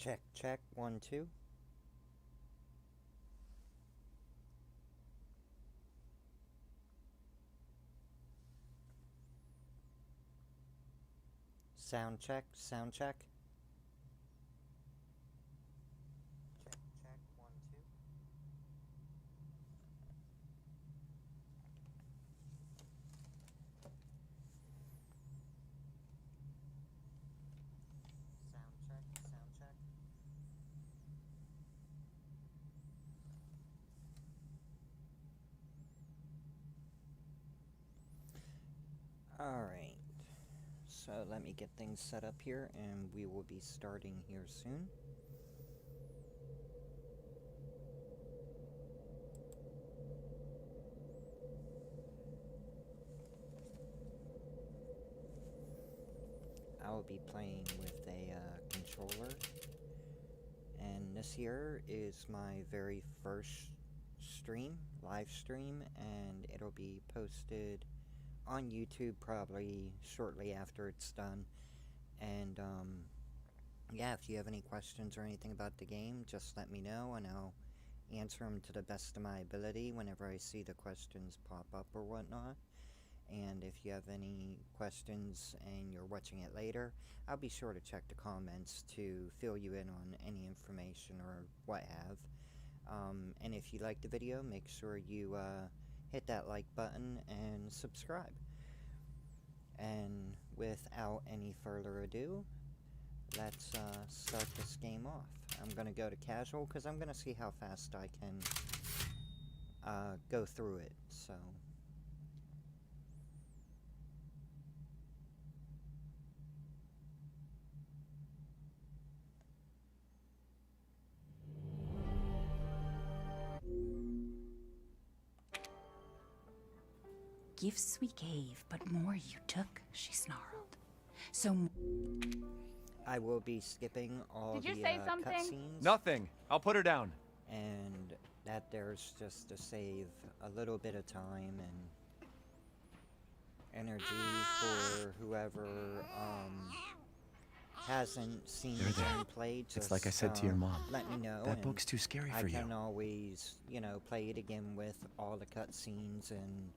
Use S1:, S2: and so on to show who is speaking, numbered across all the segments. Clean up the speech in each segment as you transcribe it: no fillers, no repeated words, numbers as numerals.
S1: Check, check, 1, 2. Sound check, sound check. Check, check, 1, 2. Sound check, sound check. Alright, so let me get things set up here and we will be starting here soon. I will be playing with a controller, and this here is my very first live stream, and it'll be posted on YouTube probably shortly after it's done. And yeah, if you have any questions or anything about the game, just let me know and I'll answer them to the best of my ability whenever I see the questions pop up or whatnot. And if you have any questions and you're watching it later, I'll be sure to check the comments to fill you in on any information or what have. And if you like the video, make sure you hit that like button and subscribe. And without any further ado, let's start this game off. I'm going to go to casual because I'm going to see how fast I can go through it. So
S2: Gifts we gave, but more you took, she snarled. So
S1: I will be skipping all
S3: Did you
S1: the
S3: say something?
S1: cutscenes.
S4: Nothing. I'll put her down.
S1: And that there's just to save a little bit of time and energy for whoever hasn't seen the game played. Just,
S4: It's like I said to your mom.
S1: let me know.
S4: That book's too scary for you.
S1: I can always, play it again with all the cutscenes and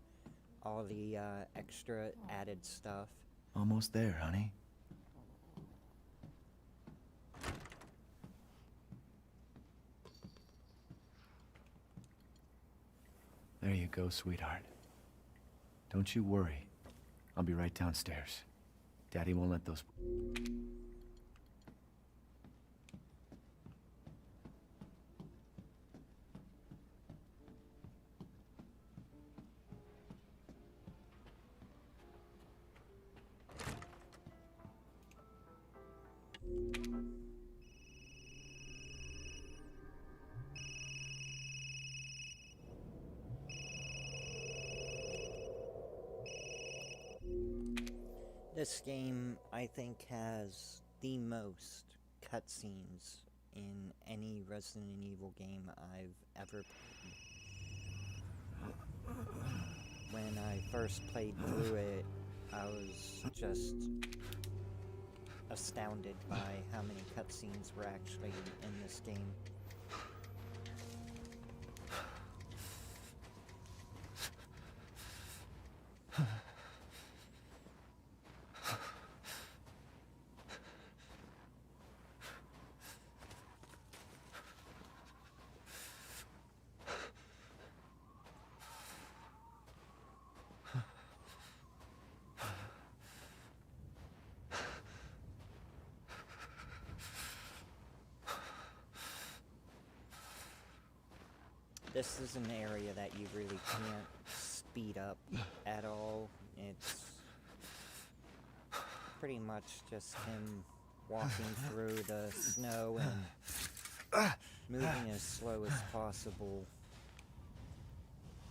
S1: all the extra added stuff.
S4: Almost there, honey. There you go, sweetheart. Don't you worry. I'll be right downstairs. Daddy won't let those...
S1: This game, I think, has the most cutscenes in any Resident Evil game I've ever played. When I first played through it, I was just astounded by how many cutscenes were actually in this game. This is an area that you really can't speed up at all. It's pretty much just him walking through the snow and moving as slow as possible.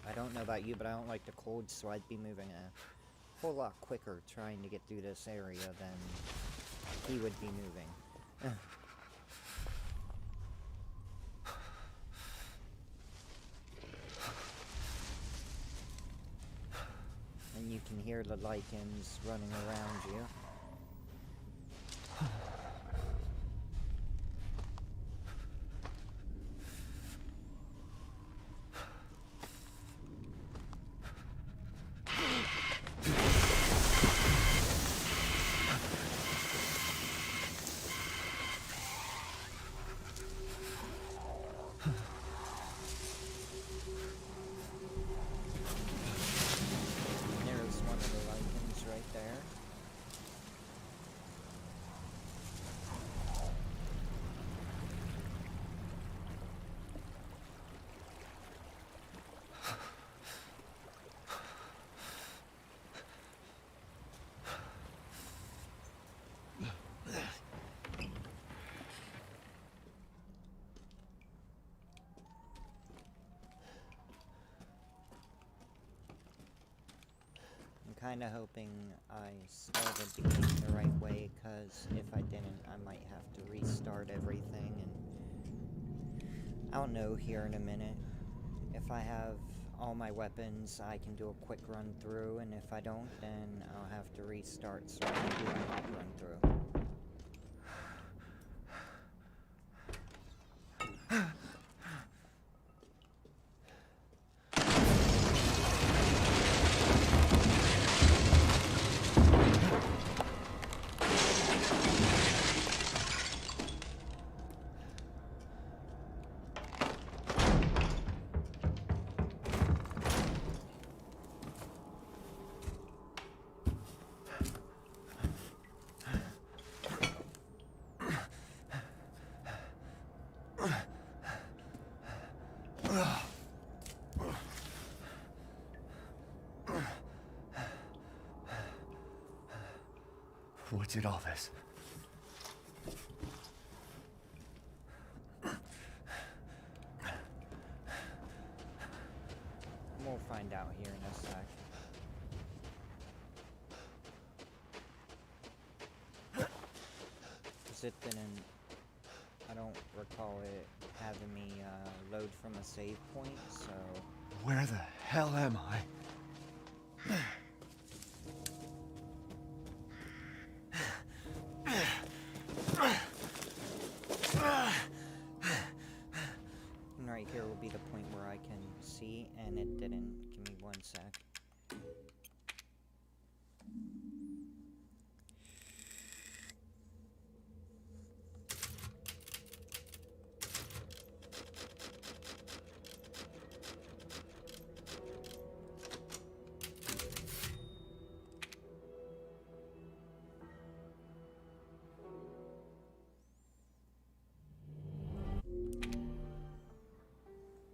S1: I don't know about you, but I don't like the cold, so I'd be moving a whole lot quicker trying to get through this area than he would be moving. And you can hear the lichens running around you. kinda hoping I started the game the right way, cause if I didn't, I might have to restart everything, and I'll know here in a minute. If I have all my weapons, I can do a quick run through, and if I don't, then I'll have to restart so I can do a quick run through.
S4: What's it all this?
S1: We'll find out here in a sec. Cause it didn't... I don't recall it having me load from a save point, so...
S4: Where the hell am I?
S1: And right here will be the point where I can see, and it didn't. Give me one sec.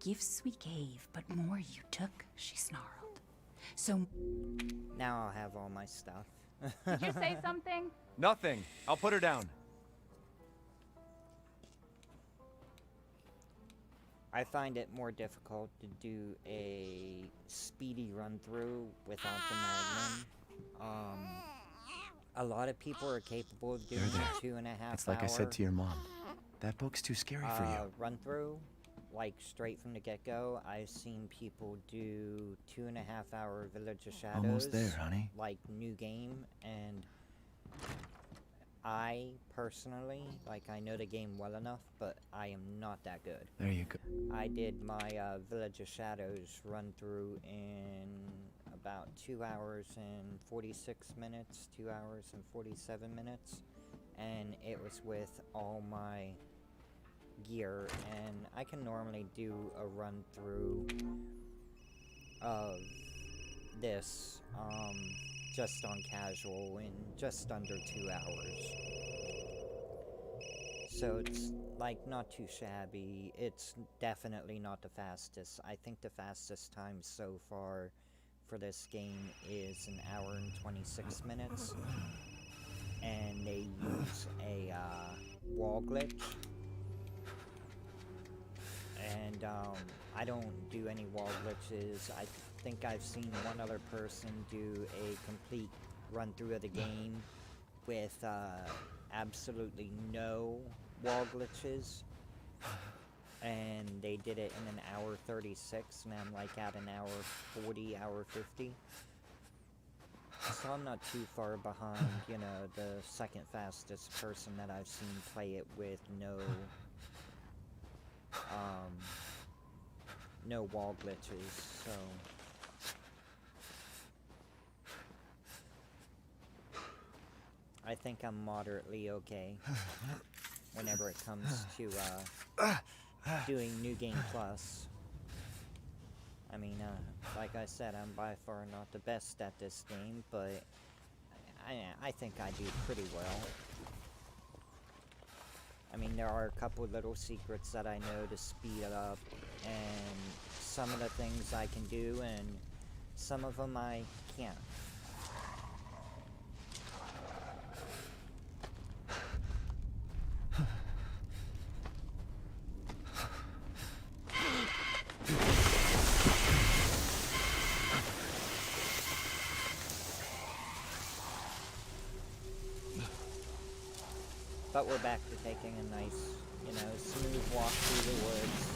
S2: Gifts we gave, but more you took, she snarled. So
S1: Now I'll have all my stuff.
S3: Did you say something?
S4: Nothing. I'll put her down.
S1: I find it more difficult to do a speedy run through without the Magnum. A lot of people are capable of doing a 2.5
S4: It's like I said to your mom. That book's too scary for you.
S1: run through, like straight from the get-go. I've seen people do 2.5 hour Village of Shadows.
S4: Almost there, honey.
S1: Like new game, and I personally, like, I know the game well enough, but I am not that good.
S4: There you go.
S1: I did my Village of Shadows run through in about 2 hours and 46 minutes, 2 hours and 47 minutes, and it was with all my gear, and I can normally do a run through of this just on casual in just under 2 hours. So it's like not too shabby. It's definitely not the fastest. I think the fastest time so far for this game is 1 hour and 26 minutes, and they use a wall glitch. And I don't do any wall glitches. I think I've seen one other person do a complete run through of the game with absolutely no wall glitches, and they did it in 1 hour 36, and I'm like at 1 hour 40, hour 50. So I'm not too far behind, you know, the second fastest person that I've seen play it with no wall glitches, so I think I'm moderately okay whenever it comes to doing New Game Plus. I mean, like I said, I'm by far not the best at this game, but I think I do pretty well. I mean, there are a couple little secrets that I know to speed it up, and some of the things I can do, and some of them I can't. But we're back to taking a nice, you know, smooth walk through the woods.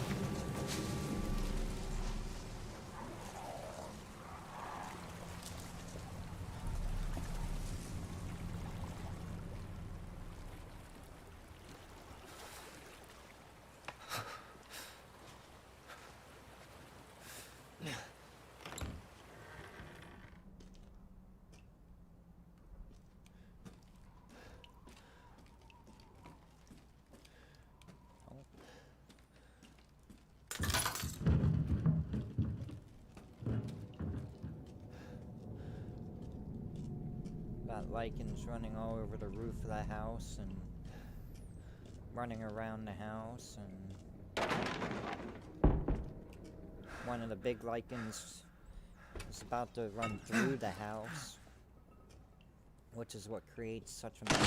S1: Got lichens running all over the roof of the house and running around the house, and one of the big lichens is about to run through the house, which is what creates such a mess.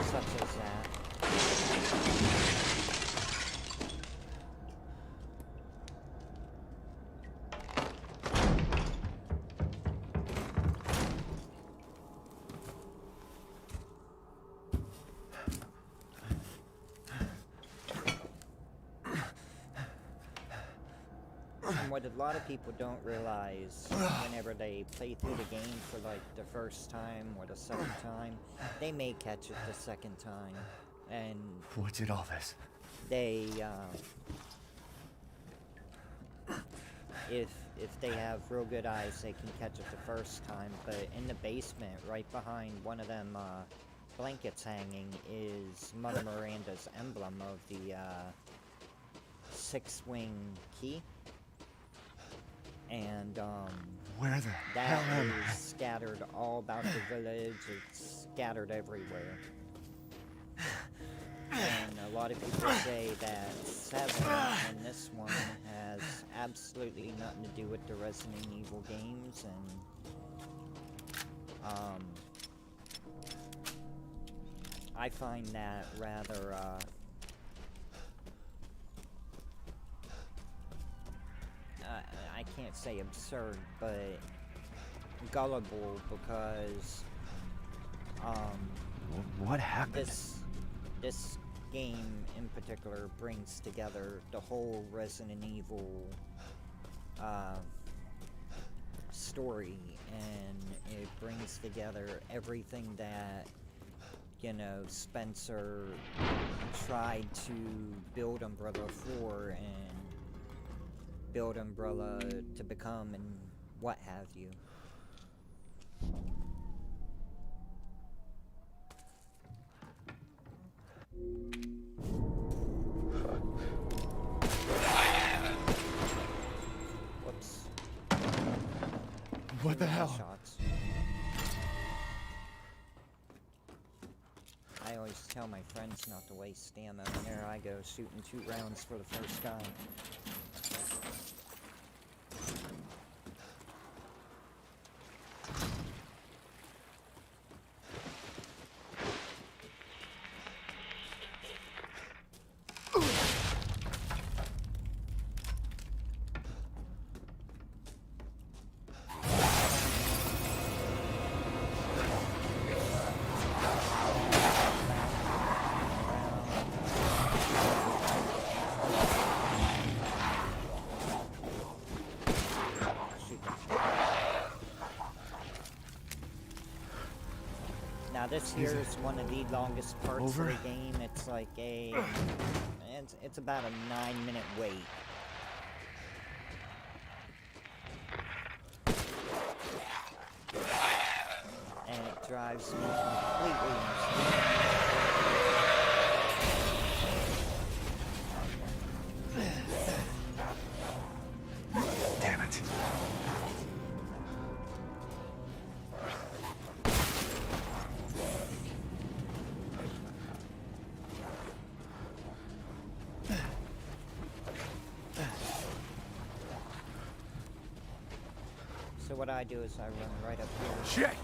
S1: Such as that. And what a lot of people don't realize whenever they play through the game for like the first time or the second time, they may catch it the second time. And
S4: What did all this?
S1: they, if they have real good eyes, they can catch it the first time. But in the basement, right behind one of them blankets hanging, is Mother Miranda's emblem of the six-wing key. And
S4: Where the
S1: that
S4: hell am I?
S1: is scattered all about the village. It's scattered everywhere. And a lot of people say that 7 in this one has absolutely nothing to do with the Resident Evil games, and I find that rather I can't say absurd, but gullible, because
S4: What happened?
S1: this game in particular brings together the whole Resident Evil story, and it brings together everything that, you know, Spencer tried to build Umbrella for, and build Umbrella to become, and what have you. Whoops.
S4: What the hell?
S1: Shots. I always tell my friends not to waste ammo, and there I go, shooting 2 rounds for the first time. Now this here is one of the longest parts
S4: over?
S1: of the game. It's like it's about a 9-minute wait. And it drives me completely insane.
S4: Damn it.
S1: So what I do is I run right up here.
S4: Shit!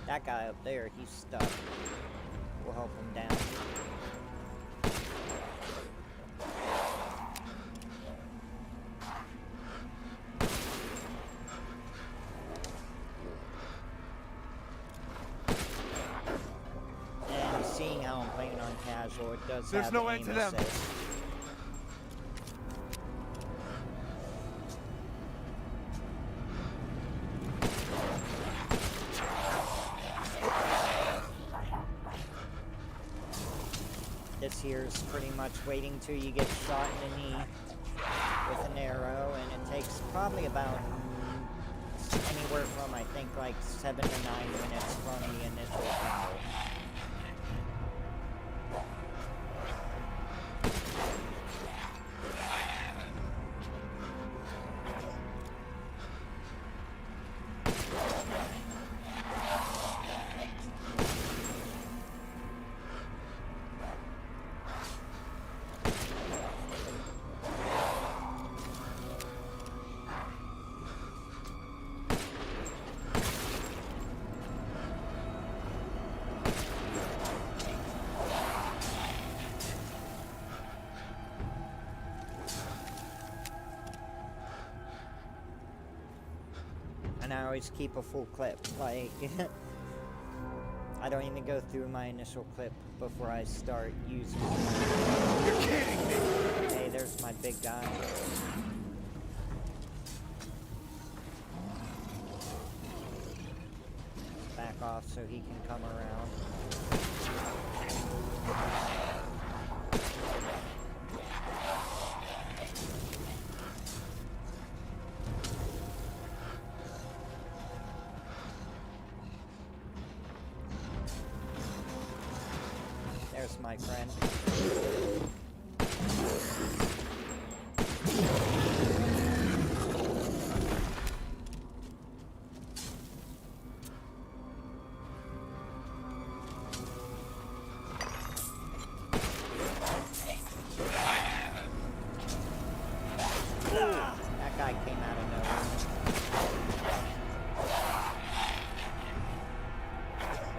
S1: That guy up there, he's stuck. We'll help him down. on casual. It does
S4: There's
S1: have
S4: no
S1: aim
S4: end to them.
S1: assist. This here's pretty much waiting till you get shot in the knee with an arrow, and it takes probably about anywhere from, I think, like 7 to 9 minutes from the initial battle. And I always keep a full clip, like, I don't even go through my initial clip before I start using it.
S4: You're kidding me!
S1: Hey, there's my big guy. Back off so he can come around. There's my friend. That guy came out of nowhere.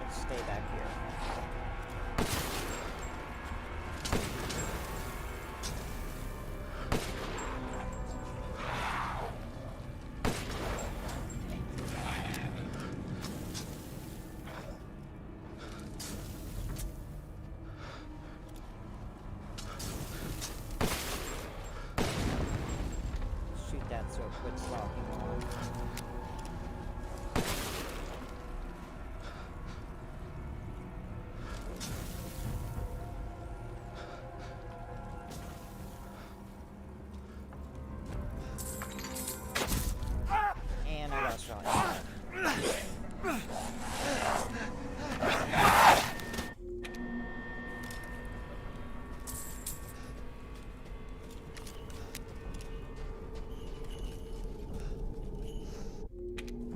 S1: Let's stay back here. Shoot that so it quits locking on. And I got shot.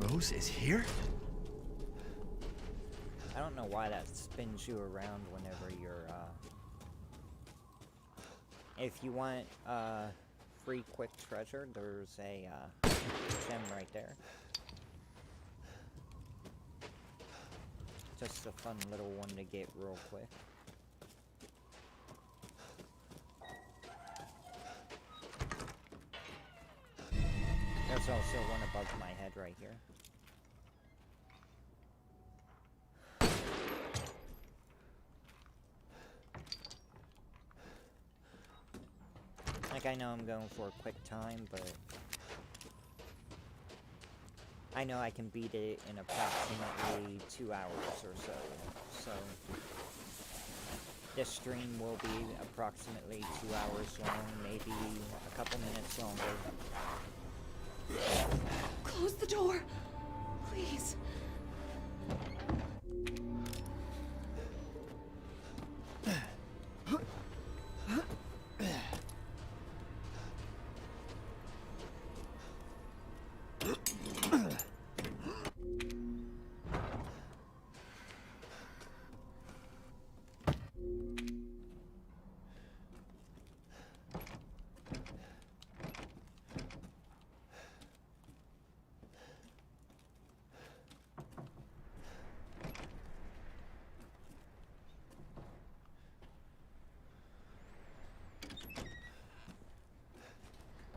S4: Rose is here?
S1: I don't know why that spins you around whenever you're, If you want, free quick treasure, there's a, gem right there. Just a fun little one to get real quick. There's also one above my head right here. Like, I know I'm going for a quick time, but I know I can beat it in approximately 2 hours or so. So this stream will be approximately 2 hours long, maybe a couple minutes longer.
S2: Close the door, please.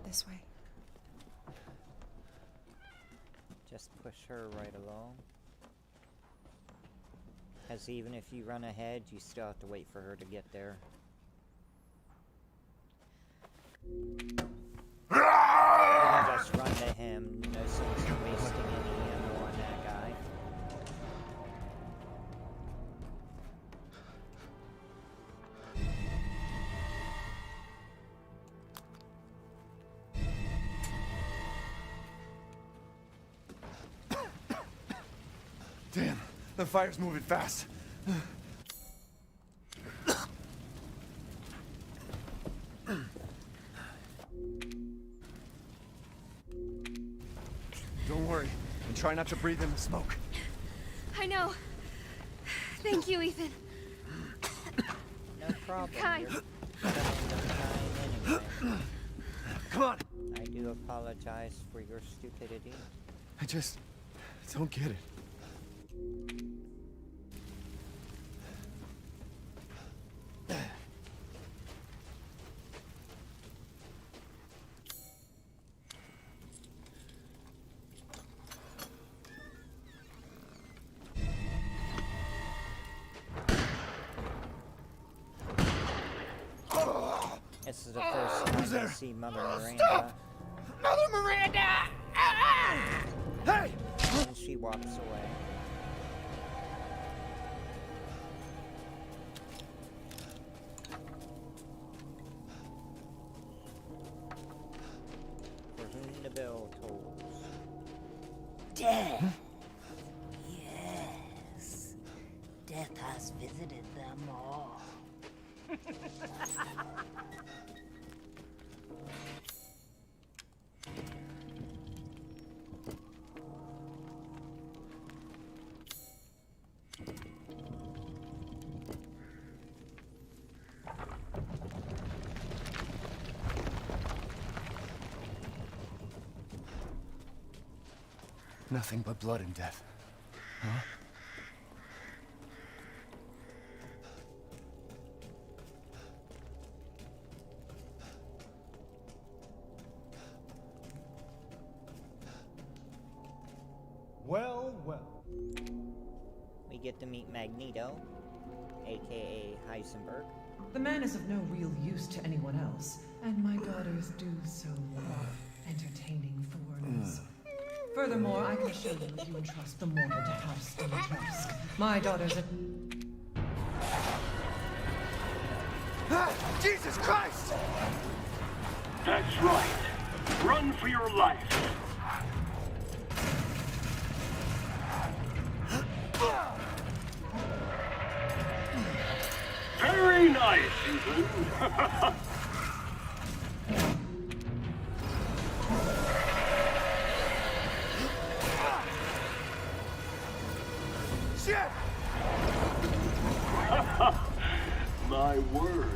S2: This way.
S1: Just push her right along. Because even if you run ahead, you still have to wait for her to get there. You can just run to him, no sense in wasting any ammo on that guy.
S4: Damn, the fire's moving fast. Don't worry, and try not to breathe in the smoke.
S5: I know. Thank you, Ethan.
S1: No problem.
S5: Kind.
S1: You're spending your time anyway.
S4: Come on!
S1: I do apologize for your stupidity.
S4: I just don't get it.
S1: This is the first time I
S4: there?
S1: see Mother Miranda.
S4: Stop! Mother Miranda! Hey!
S1: And she walks away. For whom the bell tolls.
S2: Death. Yes. Death has visited them all.
S4: Nothing but blood and death. Huh?
S6: Well, well.
S1: We get to meet Magneto, aka Heisenberg.
S7: The man is of no real use to anyone else, and my daughters do so love entertaining foreigners. Furthermore, I can assure you if you entrust the mortal to House Dimitrescu, my daughters are...
S4: Ah, Jesus Christ!
S8: That's right. Run for your life. Very nice, Ethan.
S4: Shit!
S8: My word.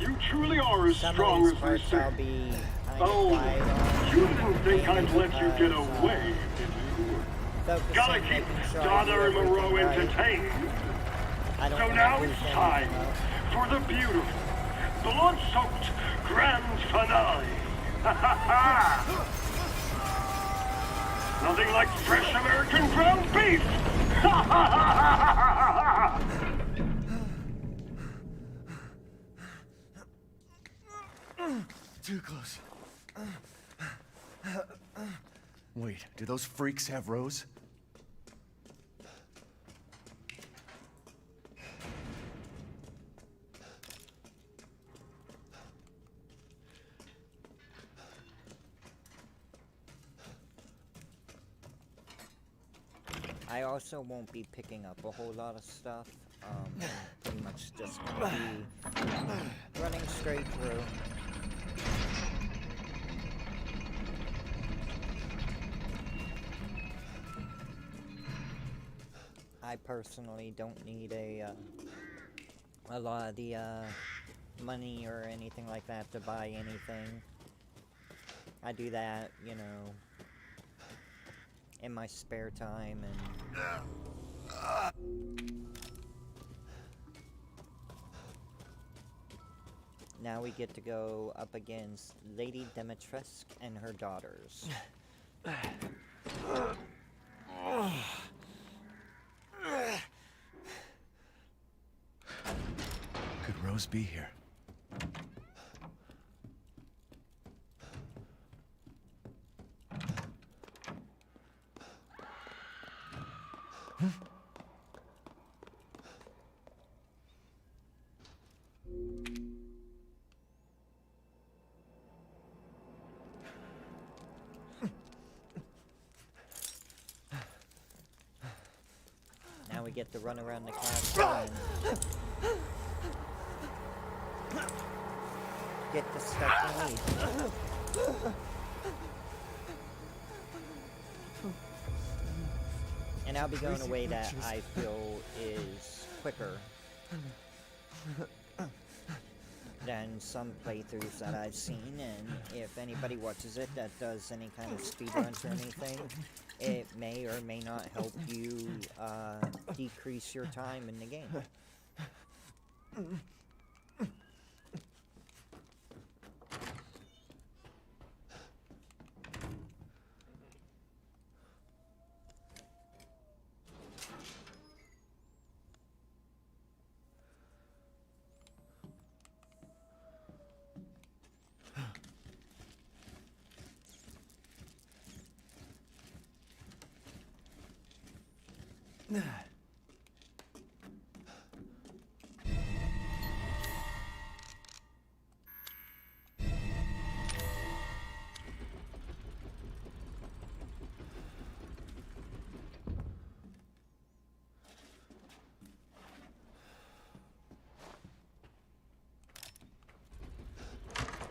S8: You truly are as
S1: Some
S8: strong
S1: of
S8: as
S1: these
S8: they
S1: parts
S8: say.
S1: I'll be kind
S8: Oh,
S1: of quiet on.
S8: you didn't think I'd let you get
S1: because,
S8: away, did you?
S1: focus
S8: Gotta
S1: on
S8: keep
S1: making sure I do
S8: Donna and
S1: everything
S8: Moreau
S1: right.
S8: entertained.
S1: I don't
S8: So
S1: wanna
S8: now
S1: goof
S8: it's
S1: anything
S8: time
S1: up.
S8: for the beautiful, blood-soaked grand finale. Nothing like fresh American ground beef.
S4: Too close. Wait, do those freaks have Rose?
S1: I also won't be picking up a whole lot of stuff. I'm pretty much just gonna be running straight through. I personally don't need a lot of the money or anything like that to buy anything. I do that, you know, in my spare time and now we get to go up against Lady Dimitrescu and her daughters.
S4: Rose be here?
S1: Now we get to run around the castle and get the stuff we need. And I'll be going a way that I feel is quicker than some playthroughs that I've seen, and if anybody watches it that does any kind of speedruns or anything, it may or may not help you decrease your time in the game.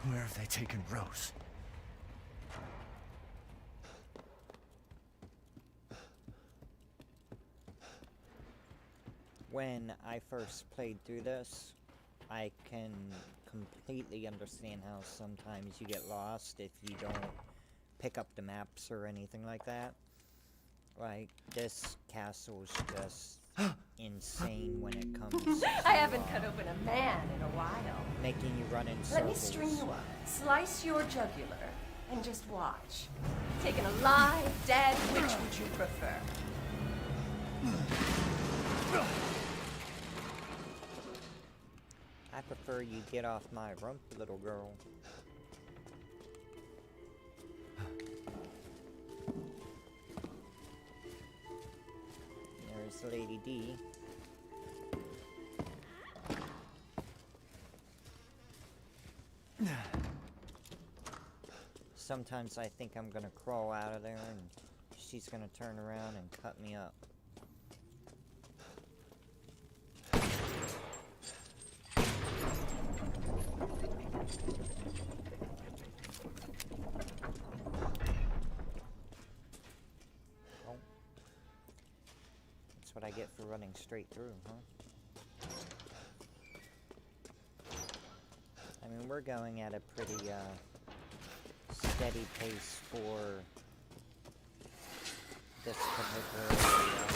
S4: Where have they taken Rose?
S1: When I first played through this, I can completely understand how sometimes you get lost if you don't pick up the maps or anything like that. Like, this castle is just insane when it comes to,
S9: I haven't cut open a man in a while.
S1: making you run in
S9: Let me
S1: circles.
S9: string you up, slice your jugular, and just watch. Taken alive, dead, which would you prefer?
S1: I prefer you get off my rump, little girl. There's Lady D. Sometimes I think I'm gonna crawl out of there and she's gonna turn around and cut me up. Oh. That's what I get for running straight through, huh? I mean, we're going at a pretty, steady pace for this particular area.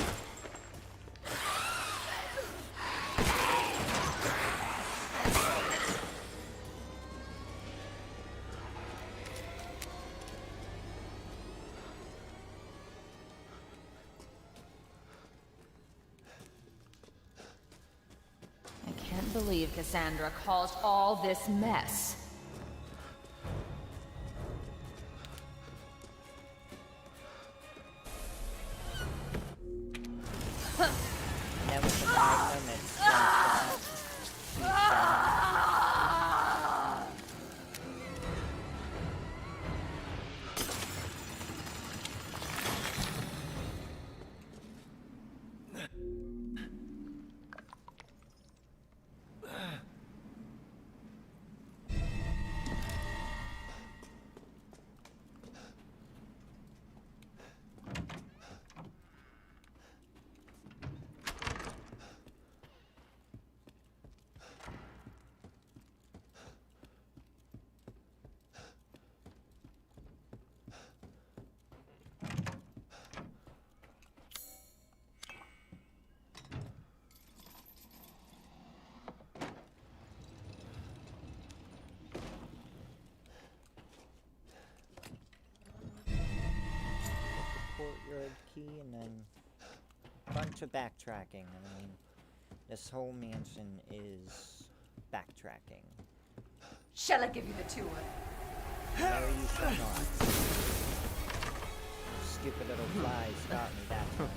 S9: I can't believe Cassandra caused all this mess.
S1: And then with the magnum, it's like that. Huge damage. Courtyard key and then a bunch of backtracking. I mean, this whole mansion is backtracking.
S9: Shall I give you the tour?
S1: No, you shall not. Stupid little flies got me that time.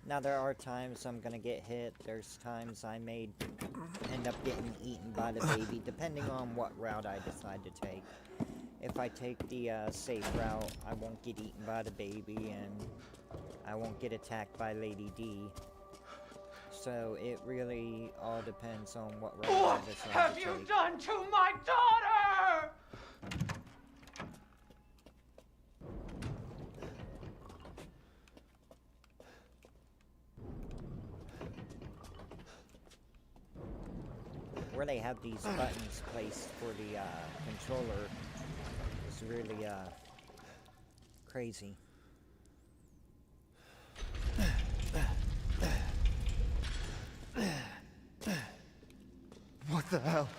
S1: Now there are times I'm gonna get hit, there's times I may end up getting eaten by the baby, depending on what route I decide to take. If I take the safe route, I won't get eaten by the baby, and I won't get attacked by Lady D. So it really all depends on what route I decide to take.
S6: What have you done to my daughter?
S1: Where they have these buttons placed for the controller is really crazy.
S6: What the hell?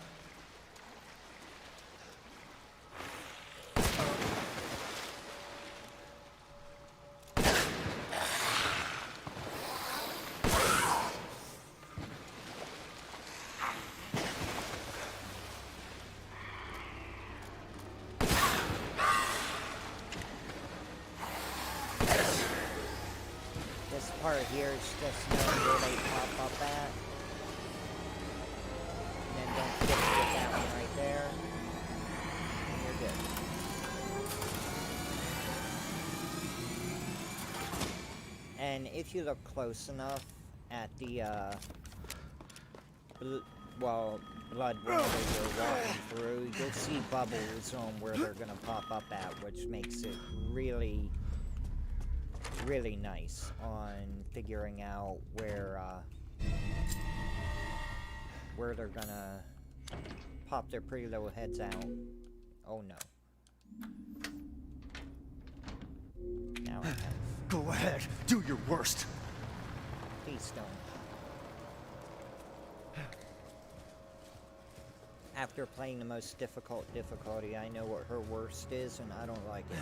S1: This part here is just knowing where they pop up at. And then don't forget to get that one right there. And you're good. And if you look close enough at the, blood whenever you're walking through, you'll see bubbles on where they're gonna pop up at, which makes it really nice on figuring out where they're gonna pop their pretty little heads out. Oh no. Now I have...
S6: Go ahead, do your worst.
S1: Please don't. After playing the most difficult difficulty, I know what her worst is, and I don't like it.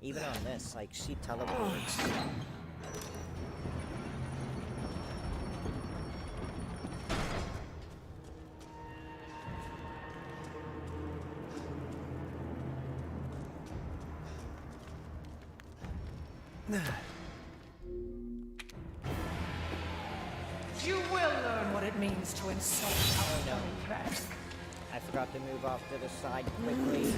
S1: Even on this, like, she teleports.
S7: You will learn what it means to insult our
S1: no.
S7: class.
S1: I forgot to move off to the side quickly.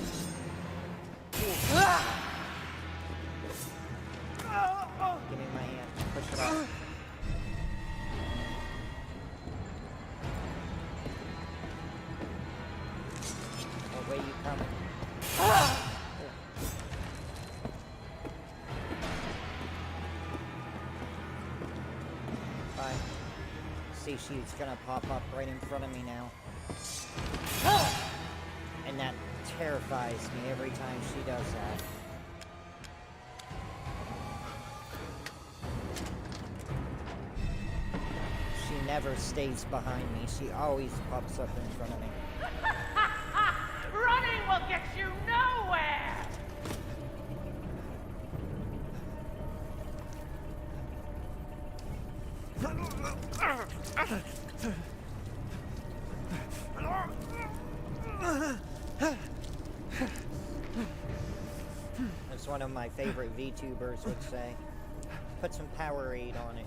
S1: Give me my hand. Push it off. What way you coming? Bye. See, she's gonna pop up right in front of me now. And that terrifies me every time she does that. She never stays behind me. She always pops up in front of me.
S3: Running will get you nowhere!
S1: As one of my favorite VTubers would say, put some Powerade on it.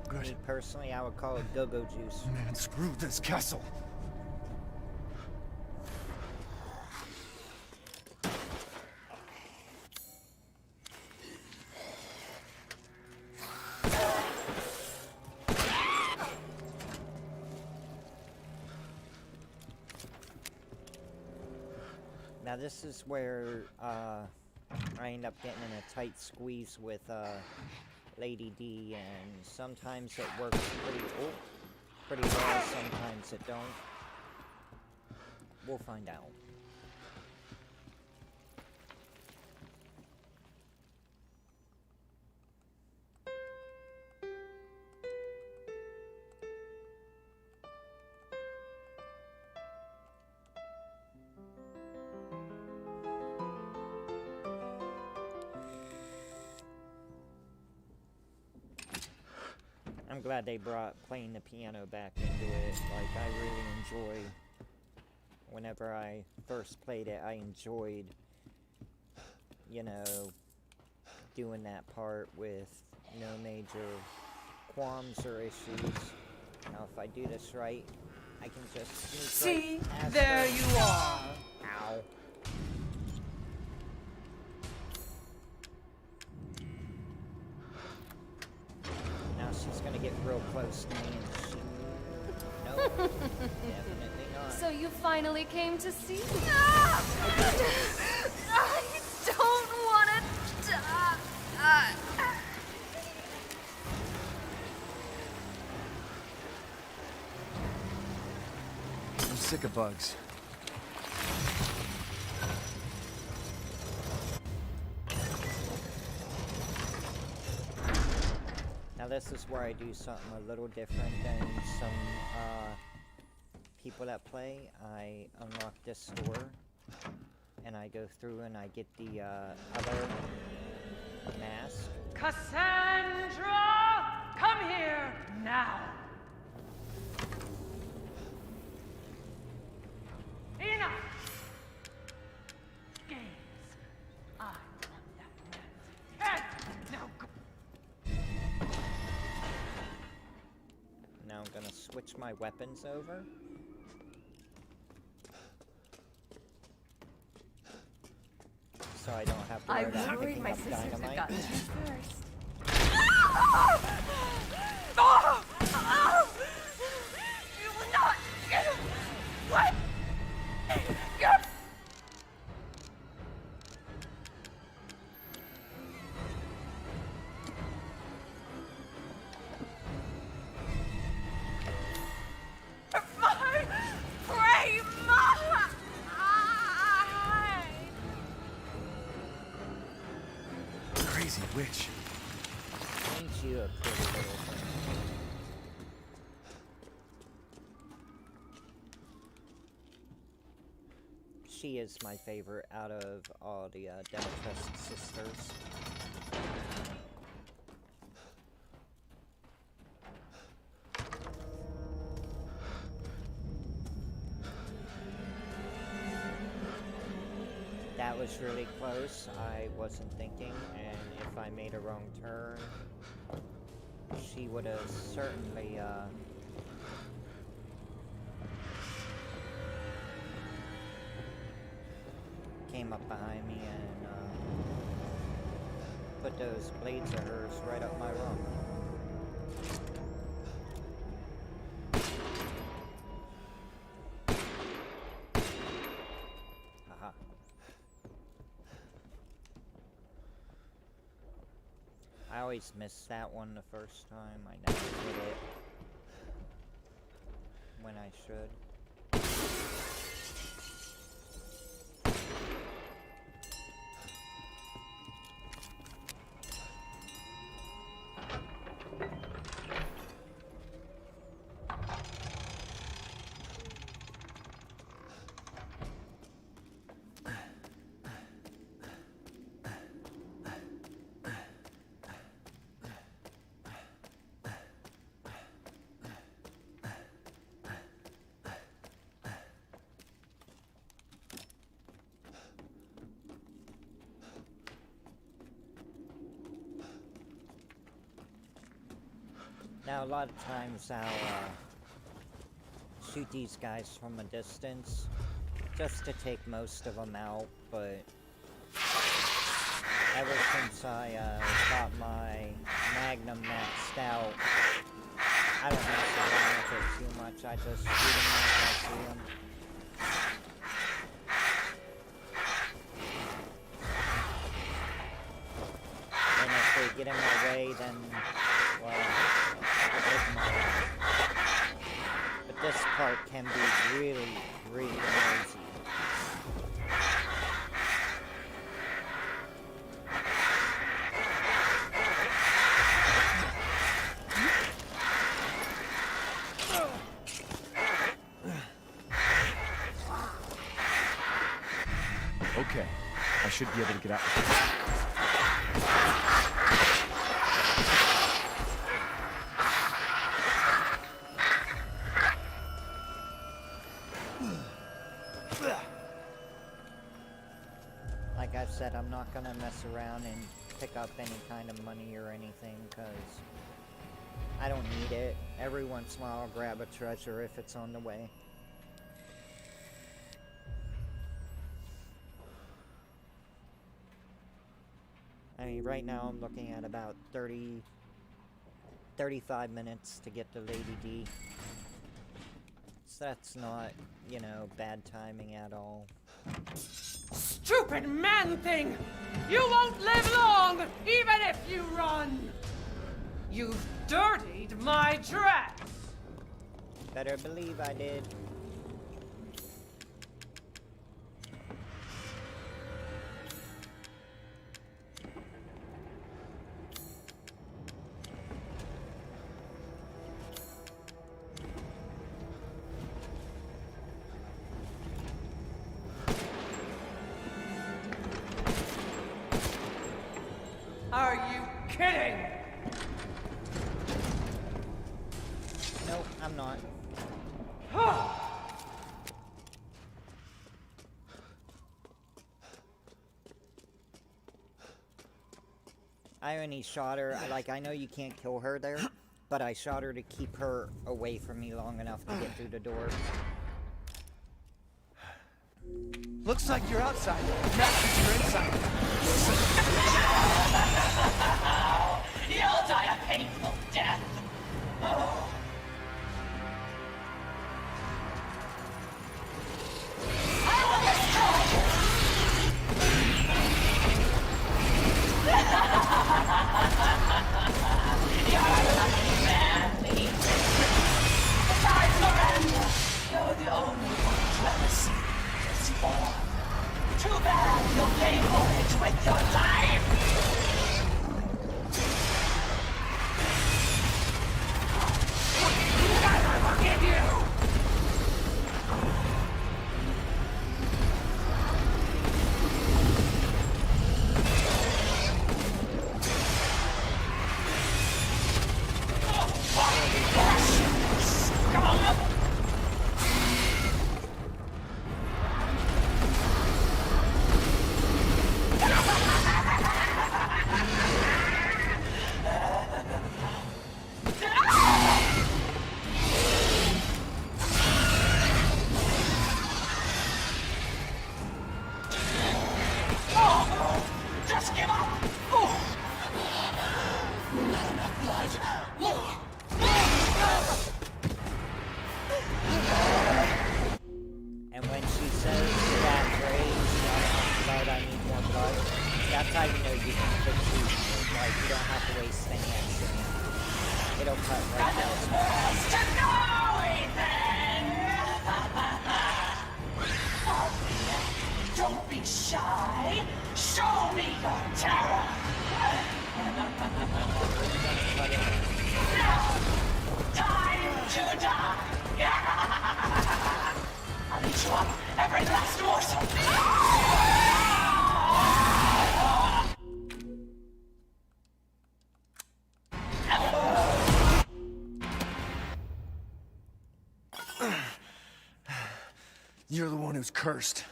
S6: Good.
S1: Me personally, I would call it go-go juice.
S6: Man, screw this castle.
S1: Now this is where I end up getting in a tight squeeze with Lady D, and sometimes it works pretty well, sometimes it don't. We'll find out. I'm glad they brought playing the piano back into it. Like, I really enjoy... Whenever I first played it, I enjoyed, you know, doing that part with no major qualms or issues. Now, if I do this right, I can just sneak
S3: See,
S1: right past
S3: there
S1: her.
S3: you are.
S1: Ow. Now she's gonna get real close to me and shoot. No, definitely not.
S5: So you finally came to see me. I don't want to die.
S4: I'm sick of bugs.
S1: Now this is where I do something a little different than some people that play. I unlock this door, and I go through and I get the other mask.
S3: Cassandra, come here now. Enough. Games. I want that man's head. Now go.
S1: Now I'm gonna switch my weapons over. So I don't have to
S9: I
S1: worry
S9: was
S1: about
S9: worried
S1: picking
S9: my
S1: up
S9: sisters had
S1: dynamite.
S9: gotten to you first.
S3: You will not get away. Get my prey, Mama!
S4: Crazy witch.
S1: Ain't you a pretty little thing? She is my favorite out of all the Demetress sisters. That was really close. I wasn't thinking, and if I made a wrong turn, she would have certainly came up behind me and put those blades of hers right up my rump. Haha. I always miss that one the first time. I never hit it when I should. Now, a lot of times I'll shoot these guys from a distance just to take most of them out, but ever since I got my Magnum maxed out, I don't mess around with it too much. I just shoot them as I see them. And if they get in my way, then, well, but this part can be really, really noisy.
S4: Okay, I should be able to get out.
S1: said, I'm not gonna mess around and pick up any kind of money or anything, because I don't need it. Every once in a while I'll grab a treasure if it's on the way. I mean, right now I'm looking at about 35 minutes to get to Lady D. So that's not, you know, bad timing at all.
S3: Stupid man-thing! You won't live long, even if you run! You've dirtied my dress!
S1: Better believe I did.
S3: Are you kidding?
S1: Nope, I'm not. I only shot her, I know you can't kill her there, but I shot her to keep her away from me long enough to get through the door.
S6: Looks like you're outside. Matches you're inside.
S3: You'll die a painful death! You're the only one to ever see this form. Too bad you'll pay for it with your life! Never forgive you! Just give up! Not enough blood!
S1: And when she says that phrase, blood, I need more blood, that's how you know you can quit shooting. Like, you don't have to waste any extra ammo. It'll cut right down.
S3: To know, Ethan! Don't be shy! Show me your terror! Now, time to die! I'll eat you up, every last morsel!
S6: You're the one who's cursed.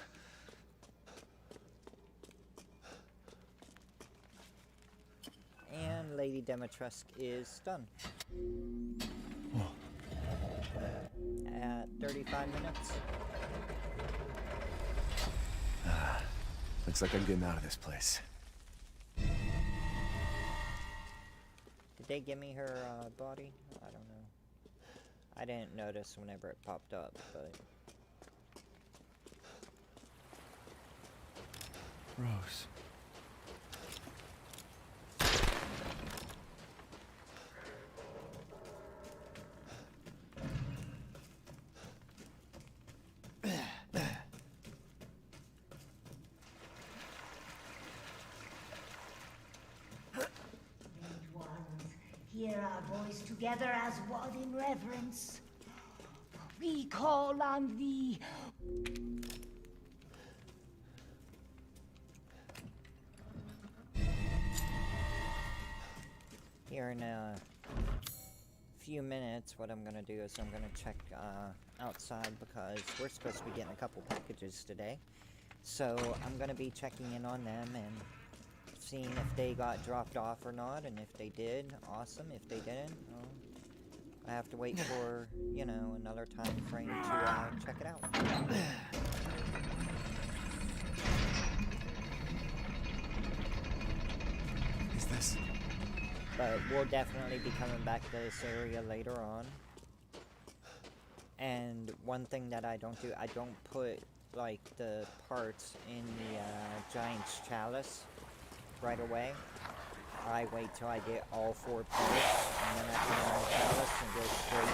S1: And Lady Dimitrescu is done. At 35 minutes.
S4: Looks like I'm getting out of this place.
S1: Did they give me her body? I don't know. I didn't notice whenever it popped up, but...
S4: Rose.
S10: Hear our voice together as one in reverence. We call on thee.
S1: Here in a few minutes, what I'm gonna do is I'm gonna check outside because we're supposed to be getting a couple packages today. So I'm gonna be checking in on them and seeing if they got dropped off or not, and if they did, awesome. If they didn't, well, I have to wait for, you know, another time frame to check it out.
S4: Is this?
S1: But we'll definitely be coming back to this area later on. And one thing that I don't do, I don't put, like, the parts in the Giant's Chalice right away. I wait till I get all 4 parts, and then I put them in the Chalice and go straight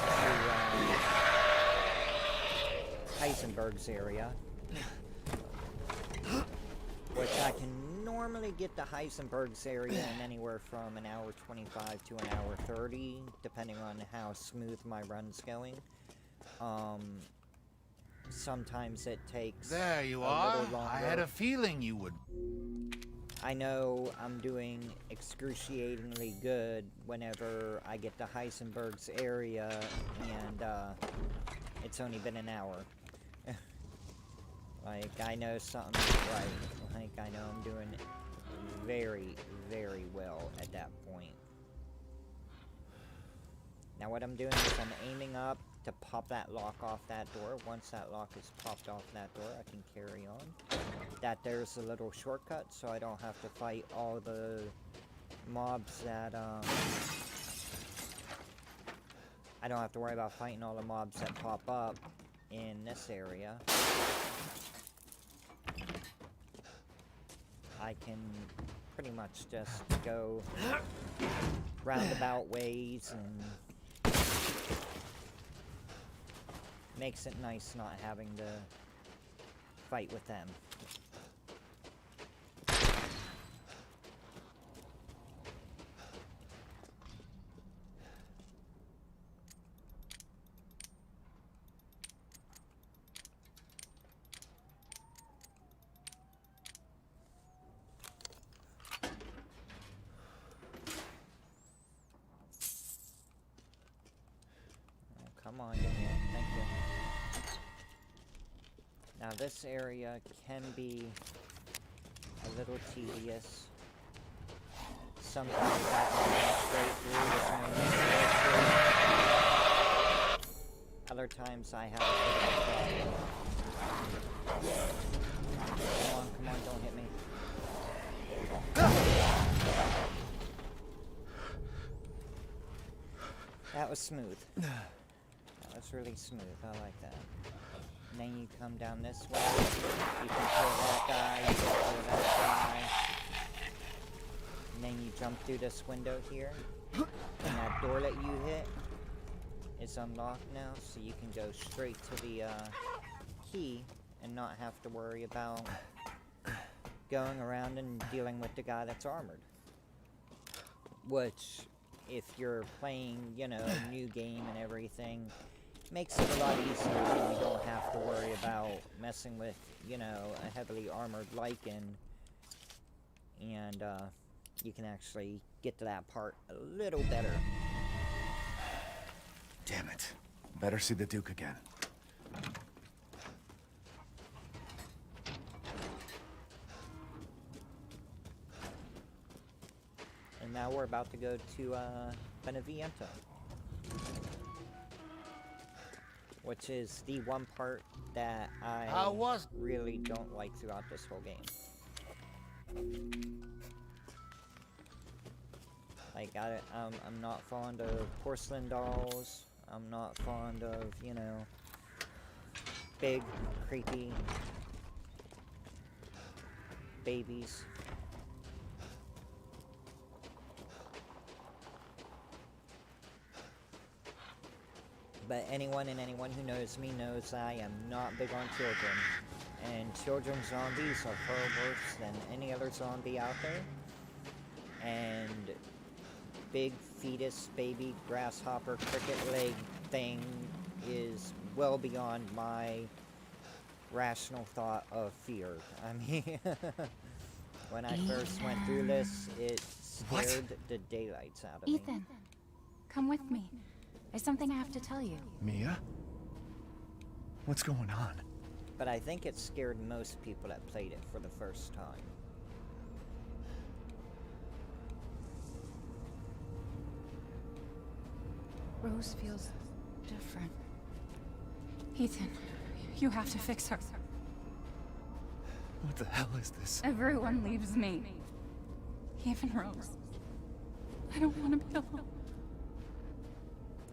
S1: to Heisenberg's area. Which I can normally get to Heisenberg's area in anywhere from an hour 25 to an hour 30, depending on how smooth my run's going. Sometimes it takes
S11: There you
S1: a
S11: are.
S1: little longer.
S11: I had a feeling you would.
S1: I know I'm doing excruciatingly good whenever I get to Heisenberg's area, and it's only been an hour. Like, I know something's right. Like, I know I'm doing very, very well at that point. Now what I'm doing is I'm aiming up to pop that lock off that door. Once that lock is popped off that door, I can carry on. That there's a little shortcut, so I don't have to fight all the mobs that, I don't have to worry about fighting all the mobs that pop up in this area. I can pretty much just go roundabout ways, and makes it nice not having to fight with them. Come on, give me it. Thank you. Now this area can be a little tedious. Sometimes I can go straight through with no need to go through. Other times I have a bit of a problem. Come on, don't hit me. That was smooth. That's really smooth. I like that. And then you come down this way. You can kill that guy. You can kill that guy. And then you jump through this window here. And that door that you hit is unlocked now, so you can go straight to the key and not have to worry about going around and dealing with the guy that's armored. Which, if you're playing, you know, a new game and everything, makes it a lot easier when you don't have to worry about messing with, you know, a heavily armored Lycan. And, you can actually get to that part a little better.
S4: Damn it. Better see the Duke again.
S1: And now we're about to go to, Beneviento. Which is the one part that I really don't like throughout this whole game. Like, I'm not fond of porcelain dolls. I'm not fond of, you know, big, creepy babies. But anyone who knows me knows I am not big on children. And children zombies are far worse than any other zombie out there. And big fetus baby grasshopper cricket leg thing is well beyond my rational thought of fear. I mean, when I first went through this, it scared the daylights out of me.
S2: Ethan, come with me. There's something I have to tell you.
S4: Mia? What's going on?
S1: But I think it scared most people that played it for the first time.
S2: Rose feels different. Ethan, you have to fix her.
S4: What the hell is this?
S2: Everyone leaves me. Even Rose. I don't want to be alone.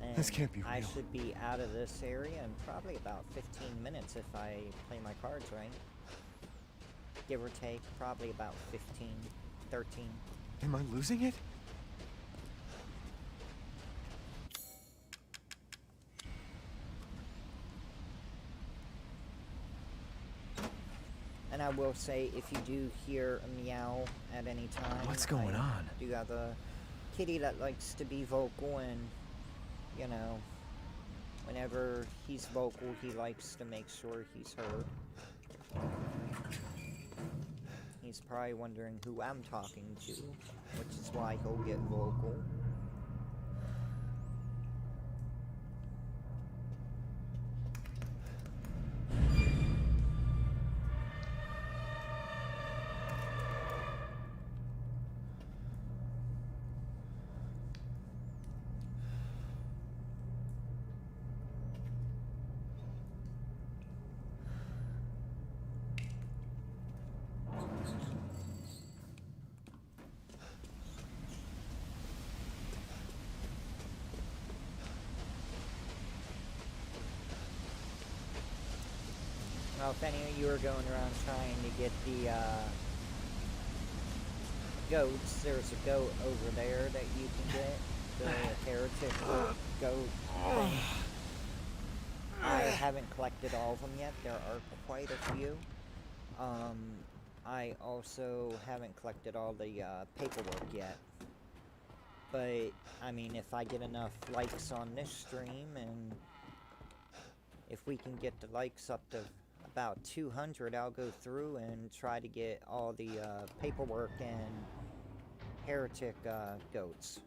S1: And
S4: This can't be real.
S1: I should be out of this area in probably about 15 minutes if I play my cards right. Give or take, probably about 15, 13.
S4: Am I losing it?
S1: And I will say, if you do hear a meow at any time...
S4: What's going on?
S1: Do have a kitty that likes to be vocal and, you know, whenever he's vocal, he likes to make sure he's heard. He's probably wondering who I'm talking to, which is why he'll get vocal. Well, if any of you are going around trying to get the goats, there's a goat over there that you can get. The heretic goat thing. I haven't collected all of them yet. There are quite a few. I also haven't collected all the paperwork yet. But, I mean, if I get enough likes on this stream, and if we can get the likes up to about 200, I'll go through and try to get all the paperwork and heretic goats.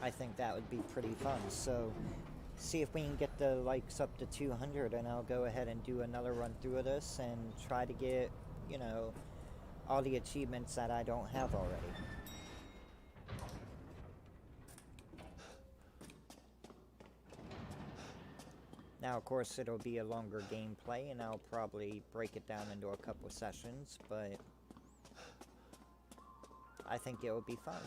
S1: I think that would be pretty fun. So, see if we can get the likes up to 200, and I'll go ahead and do another run through of this and try to get, you know, all the achievements that I don't have already. Now, of course, it'll be a longer gameplay, and I'll probably break it down into a couple of sessions, but I think it will be fun.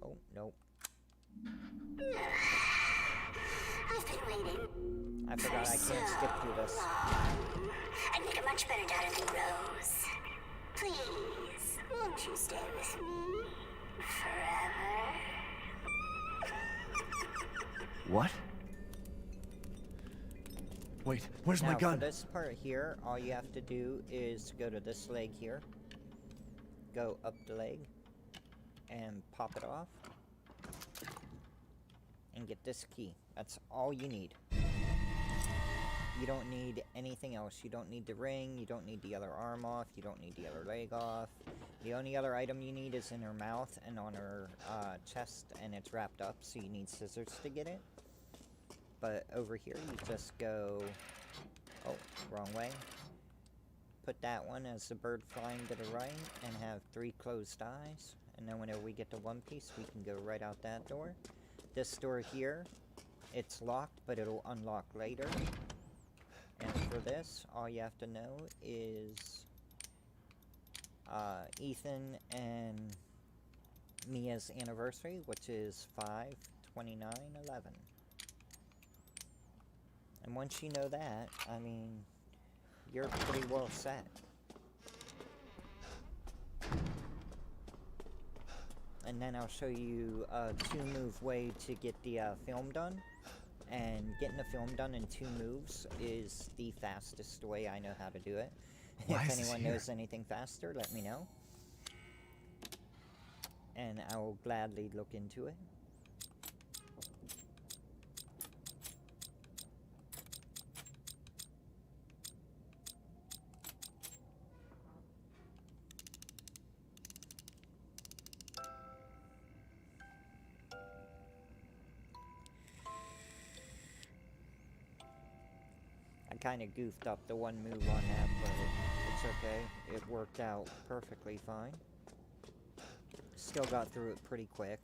S1: Oh, nope.
S10: I've been waiting.
S1: I forgot I can't skip through this.
S10: I'd make a much better daughter than Rose. Please, won't you stay with me? Forever?
S4: What? Wait, where's my
S1: Now,
S4: gun?
S1: for this part here, all you have to do is go to this leg here, go up the leg, and pop it off, and get this key. That's all you need. You don't need anything else. You don't need the ring, you don't need the other arm off, you don't need the other leg off. The only other item you need is in her mouth and on her chest, and it's wrapped up, so you need scissors to get it. But over here, you just go... Oh, wrong way. Put that one as the bird flying to the right, and have 3 closed eyes. And then whenever we get to one piece, we can go right out that door. This door here, it's locked, but it'll unlock later. And for this, all you have to know is Ethan and Mia's anniversary, which is 5/29/11. And once you know that, I mean, you're pretty well set. And then I'll show you a 2-move way to get the film done. And getting the film done in 2 moves is the fastest way I know how to do it.
S4: Why
S1: If
S4: is this
S1: anyone
S4: here?
S1: knows anything faster, let me know. And I will gladly look into it. kind of goofed up the one move on that, but it's okay. It worked out perfectly fine. Still got through it pretty quick.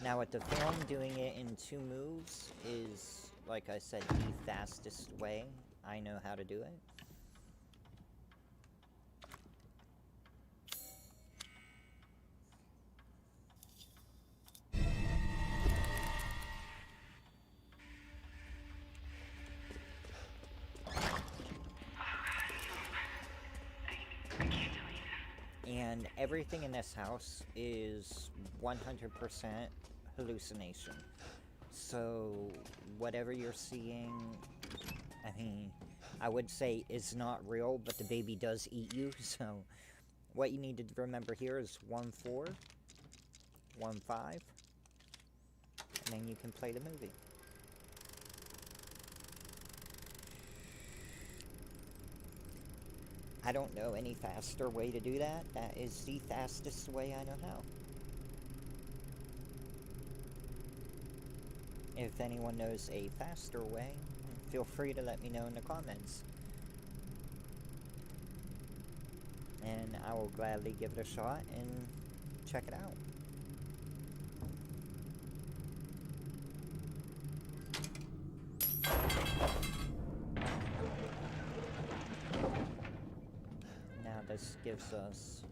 S1: Now with the film, doing it in 2 moves is, like I said, the fastest way I know how to do it. And everything in this house is 100% hallucination. So, whatever you're seeing, I mean, I would say is not real, but the baby does eat you, so what you need to remember here is 1-4, 1-5, and then you can play the movie. I don't know any faster way to do that. That is the fastest way I know how. If anyone knows a faster way, feel free to let me know in the comments. And I will gladly give it a shot and check it out. This gives us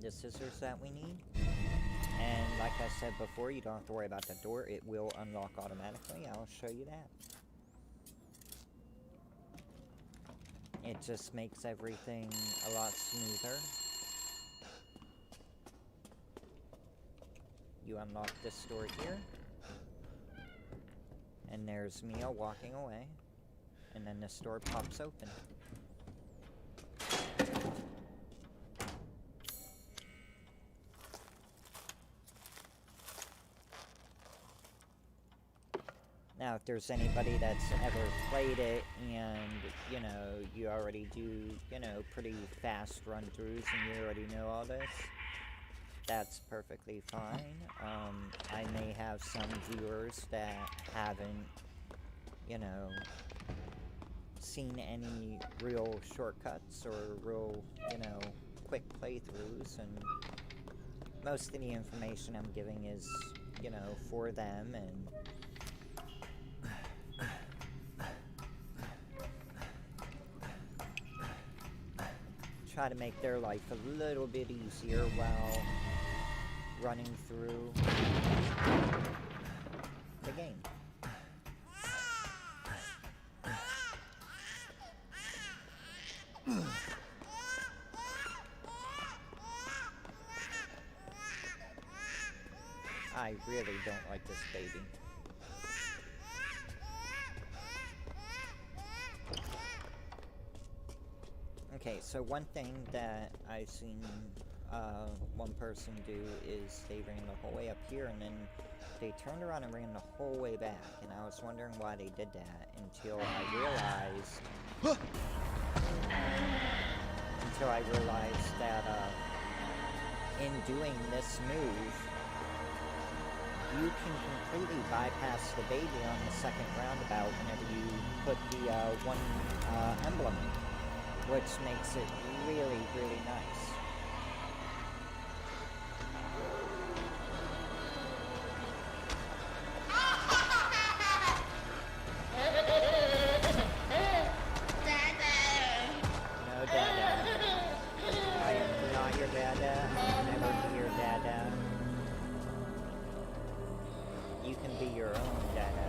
S1: the scissors that we need. And like I said before, you don't have to worry about the door. It will unlock automatically. I'll show you that. It just makes everything a lot smoother. You unlock this door here. And there's Mia walking away. And then this door pops open. Now, if there's anybody that's ever played it and, you know, you already do, you know, pretty fast run-throughs and you already know all this, that's perfectly fine. I may have some viewers that haven't, you know, seen any real shortcuts or real, you know, quick playthroughs, and most of the information I'm giving is, you know, for them, and try to make their life a little bit easier while running through the game. I really don't like this baby. Okay, so one thing that I've seen one person do is they ran the whole way up here and then they turned around and ran the whole way back, and I was wondering why they did that until I realized that in doing this move, you can completely bypass the baby on the second roundabout whenever you put the one emblem in, which makes it really, really nice. No, Dada. I am not your Dada. I'll never be your Dada. You can be your own Dada.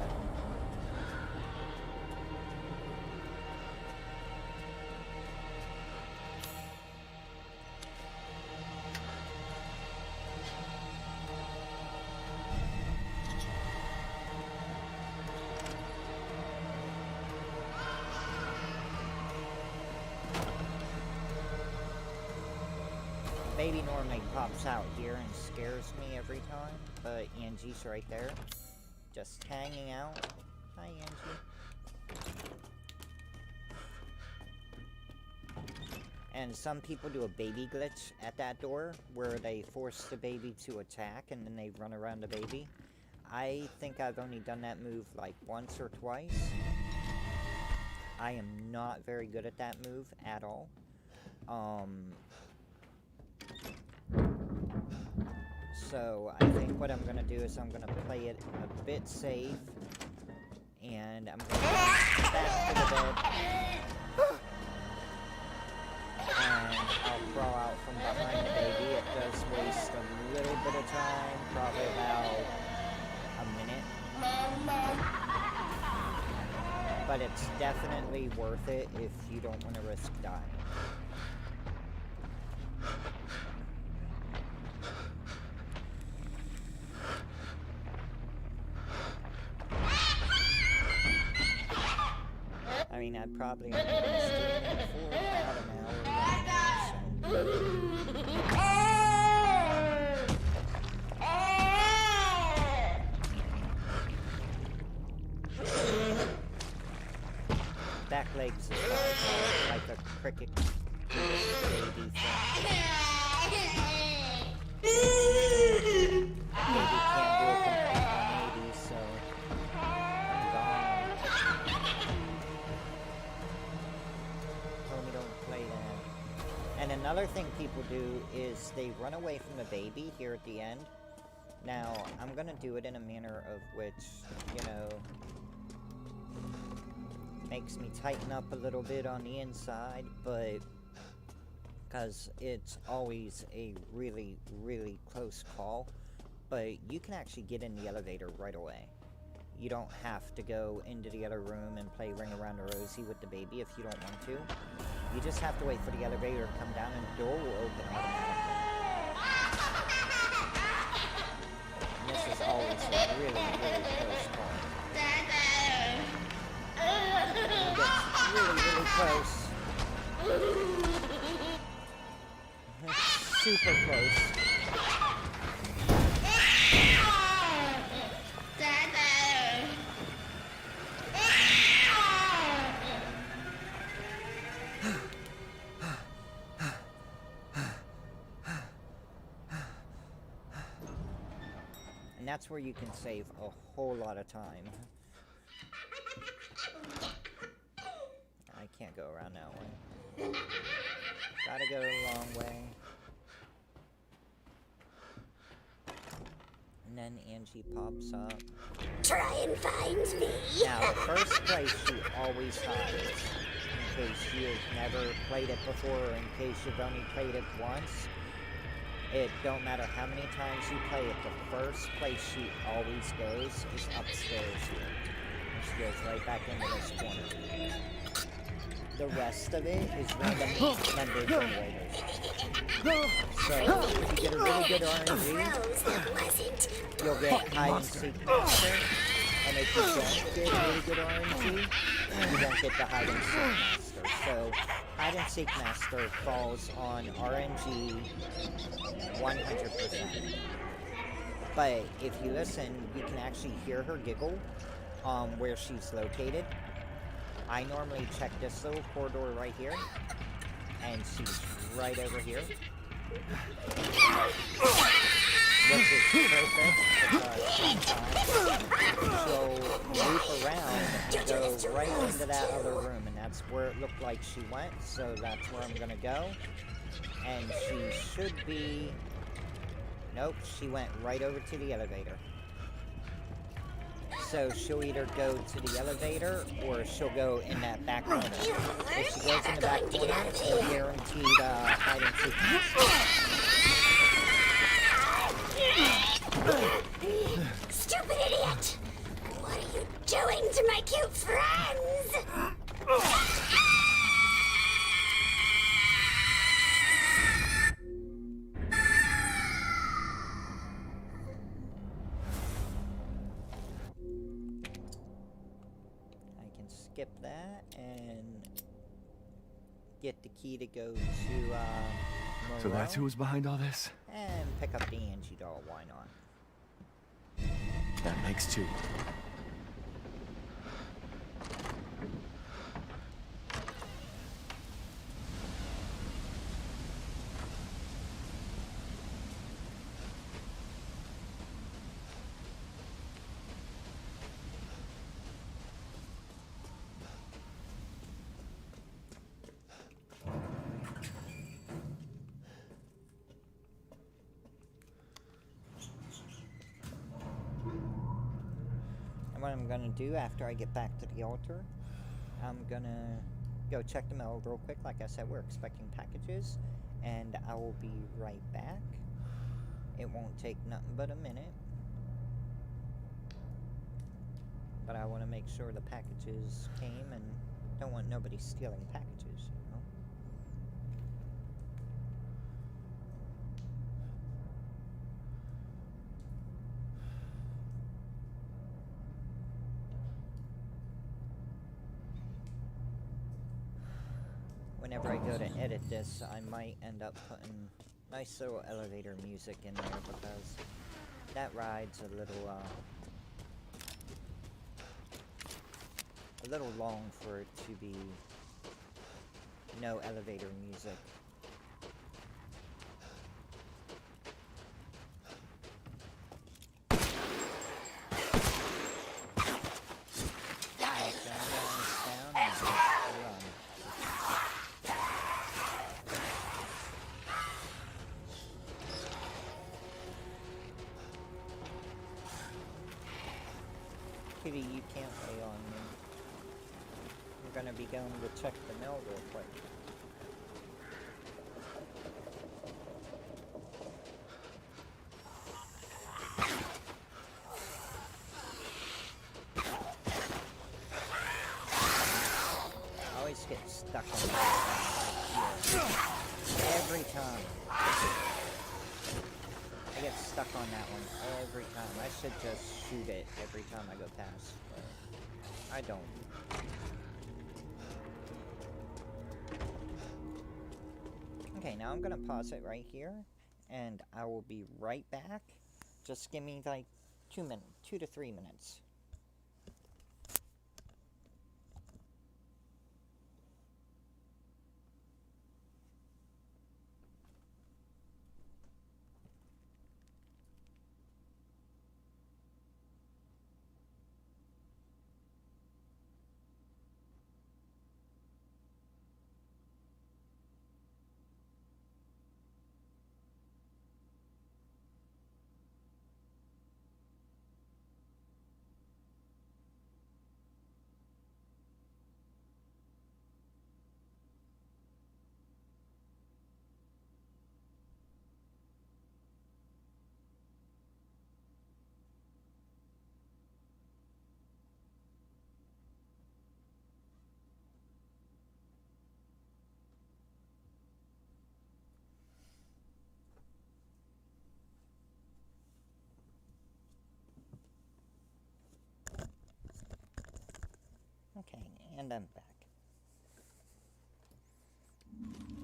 S1: Baby normally pops out here and scares me every time, but Angie's right there, just hanging out. Hi, Angie. And some people do a baby glitch at that door, where they force the baby to attack, and then they run around the baby. I think I've only done that move like once or twice. I am not very good at that move at all. So I think what I'm gonna do is I'm gonna play it a bit safe, and I'm gonna go back to the bed, and I'll crawl out from behind the baby. It does waste a little bit of time, probably about a minute, but it's definitely worth it if you don't want to risk dying. I mean, I'd probably only been streaming for about an hour right now, so... Back legs is fine, like a cricket baby thing. Baby can't do a complete 180, so I'm gone. Homie, don't play that. And another thing people do is they run away from the baby here at the end. Now, I'm gonna do it in a manner of which, you know, makes me tighten up a little bit on the inside, but because it's always a really, really close call, but you can actually get in the elevator right away. You don't have to go into the other room and play Ring Around the Rosie with the baby if you don't want to. You just have to wait for the elevator to come down and the door will open automatically. And this is always a really, really close call. It gets really, really close. Super close. And that's where you can save a whole lot of time. I can't go around that way. Gotta go the long way. And then Angie pops up.
S10: Try and find me.
S1: Now, the first place she always hides, in case you've never played it before, or in case you've only played it once. It don't matter how many times you play it, the first place she always goes is upstairs here. And she goes right back into this corner. The rest of it is random members of Raiders. So, if you get a really good RNG, you'll get hide and seek master. And if you don't get really good RNG, you don't get the hide and seek master. So, hide and seek master falls on RNG 100%. But if you listen, you can actually hear her giggle where she's located. I normally check this little corridor right here, and she's right over here. Which is perfect, because she'll loop around and go right into that other room, and that's where it looked like she went, so that's where I'm gonna go. And she should be... Nope, she went right over to the elevator. So she'll either go to the elevator, or she'll go in that back corner. If she goes in the back corner, she'll guaranteed hide and seek.
S10: Stupid idiot! What are you doing to my cute friends?
S1: Skip that and get the key to go to Moreau.
S4: So that's who was behind all this?
S1: And pick up the Angie doll, why not?
S4: That makes two.
S1: what I'm gonna do after I get back to the altar, I'm gonna go check the mail real quick. Like I said, we're expecting packages, and I will be right back. It won't take nothing but a minute. But I want to make sure the packages came, and don't want nobody stealing packages, you know? Whenever I go to edit this, I might end up putting nice little elevator music in there, because that ride's a little long for it to be no elevator music. Kitty, you can't lay on me. We're gonna be going to check the mail real quick. I always get stuck on that one right here. Every time. I get stuck on that one every time. I should just shoot it every time I go past, but I don't. Okay, now I'm gonna pause it right here, and I will be right back. Just give me like 2 to 3 minutes. Okay, and I'm back.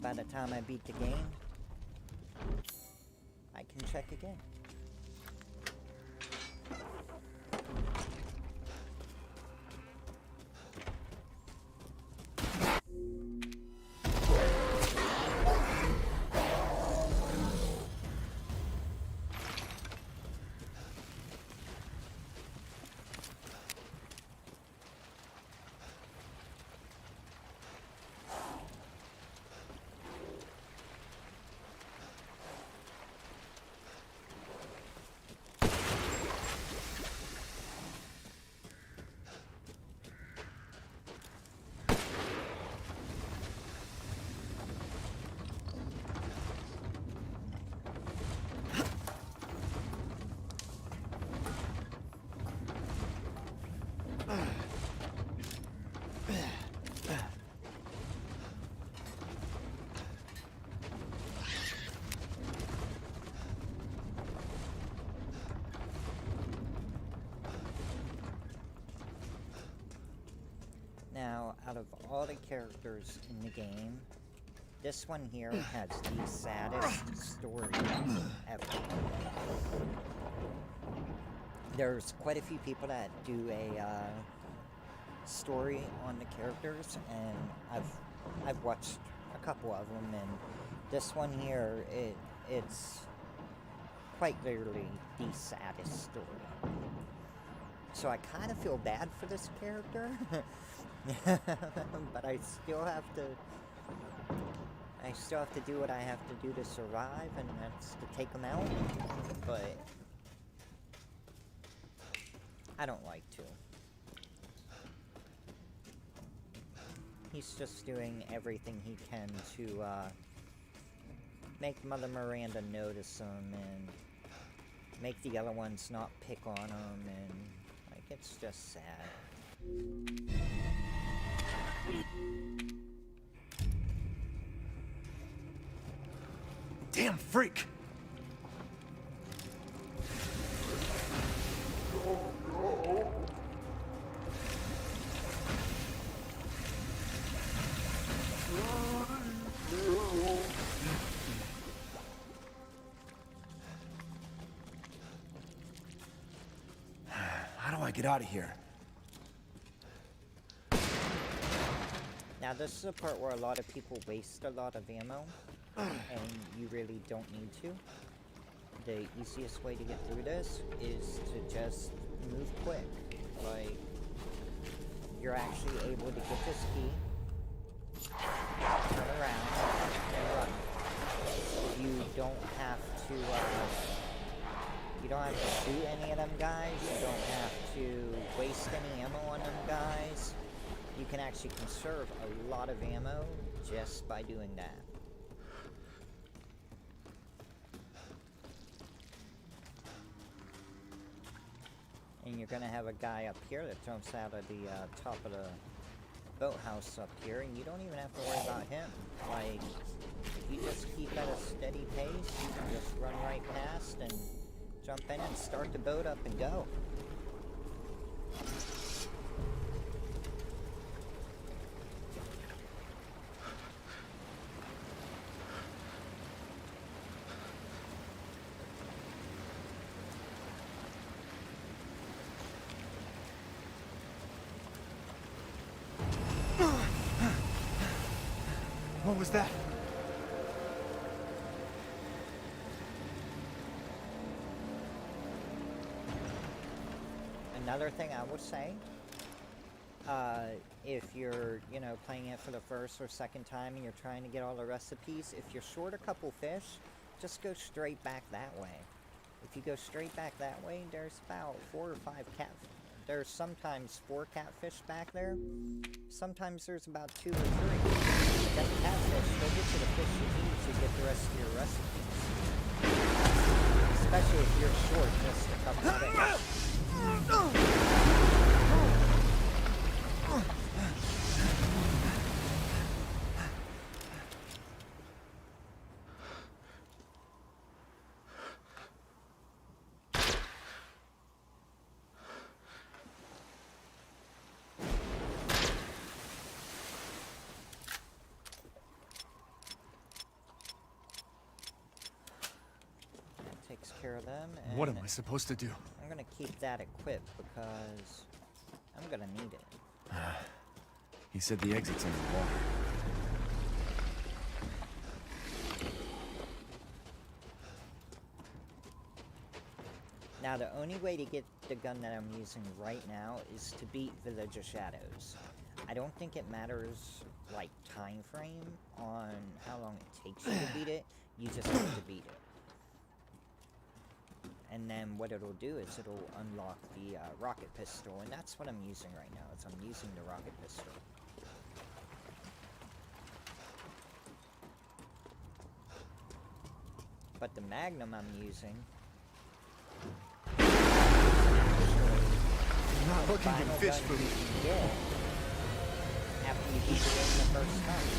S1: By the time I beat the game, I can check again. Now, out of all the characters in the game, this one here has the saddest story ever. There's quite a few people that do a story on the characters, and I've watched a couple of them, and this one here, it's quite literally the saddest story. So I kind of feel bad for this character. But I still have to do what I have to do to survive, and that's to take them out. But I don't like to. He's just doing everything he can to, make Mother Miranda notice him and make the other ones not pick on him, and, like, it's just sad.
S4: Damn freak! How do I get out of here?
S1: Now, this is a part where a lot of people waste a lot of ammo, and you really don't need to. The easiest way to get through this is to just move quick. Like, you're actually able to get this key, turn around, and run. You don't have to, shoot any of them guys. You don't have to waste any ammo on them guys. You can actually conserve a lot of ammo just by doing that. And you're gonna have a guy up here that jumps out of the top of the boathouse up here, and you don't even have to worry about him. Like, if you just keep at a steady pace, you can just run right past and jump in and start the boat up and go.
S4: What was that?
S1: Another thing I would say, if you're, playing it for the first or second time and you're trying to get all the recipes, if you're short a couple fish, just go straight back that way. If you go straight back that way, there's about 4 or 5 catfish. There's sometimes 4 catfish back there. Sometimes there's about 2 or 3. But then the catfish, they'll get you the fish you need to get the rest of your recipes. Especially if you're short just a couple fish. Takes care of them. And
S4: What am I supposed to do?
S1: I'm gonna keep that equipped because I'm gonna need it.
S4: He said the exit's in the water.
S1: Now, the only way to get the gun that I'm using right now is to beat Village of Shadows. I don't think it matters, like, time frame on how long it takes you to beat it. You just have to beat it. And then what it'll do is it'll unlock the rocket pistol, and that's what I'm using right now, is I'm using the rocket pistol. But the Magnum I'm using...
S4: I'm not looking at fish food.
S1: Yeah. After you beat the game the first time.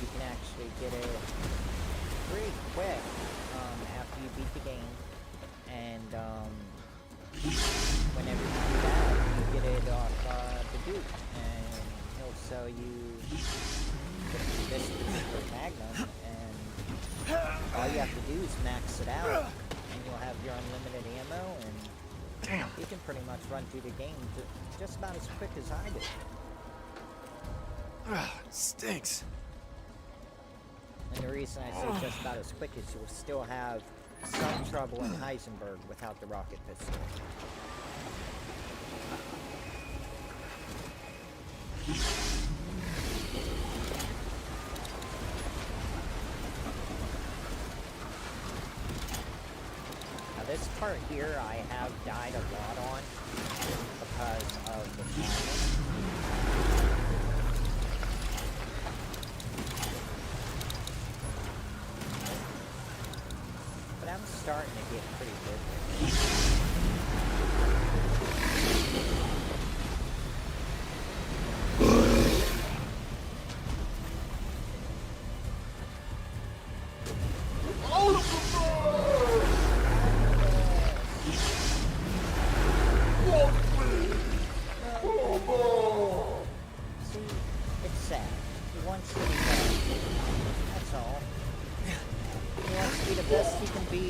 S1: You can actually get it pretty quick after you beat the game. And whenever you do that, you get it off the Duke, and he'll sell you this particular Magnum, and all you have to do is max it out, and you'll have your unlimited ammo, and you can pretty much run through the game just about as quick as I did.
S4: It stinks.
S1: And the reason I say just about as quick is you'll still have some trouble in Heisenberg without the rocket pistol. Now this part here I have died a lot on because of the timing. starting to get pretty good. See, it's sad. He wants to be bad. That's all. He wants to be the best he can be.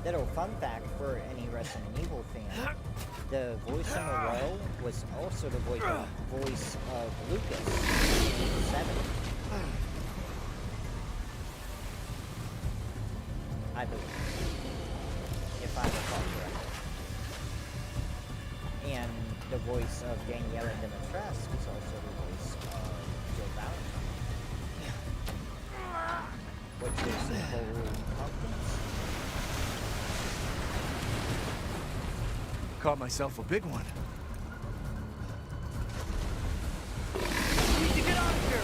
S1: Little fun fact for any Resident Evil fan, the voice in the role was also the voice of Lucas in 7. I believe, if I recall correctly. And the voice of Daniela Dimitrescu is also the voice of Jill Valentine, which is Nicole Tompkins.
S6: Caught myself a big one. Need to get out of here!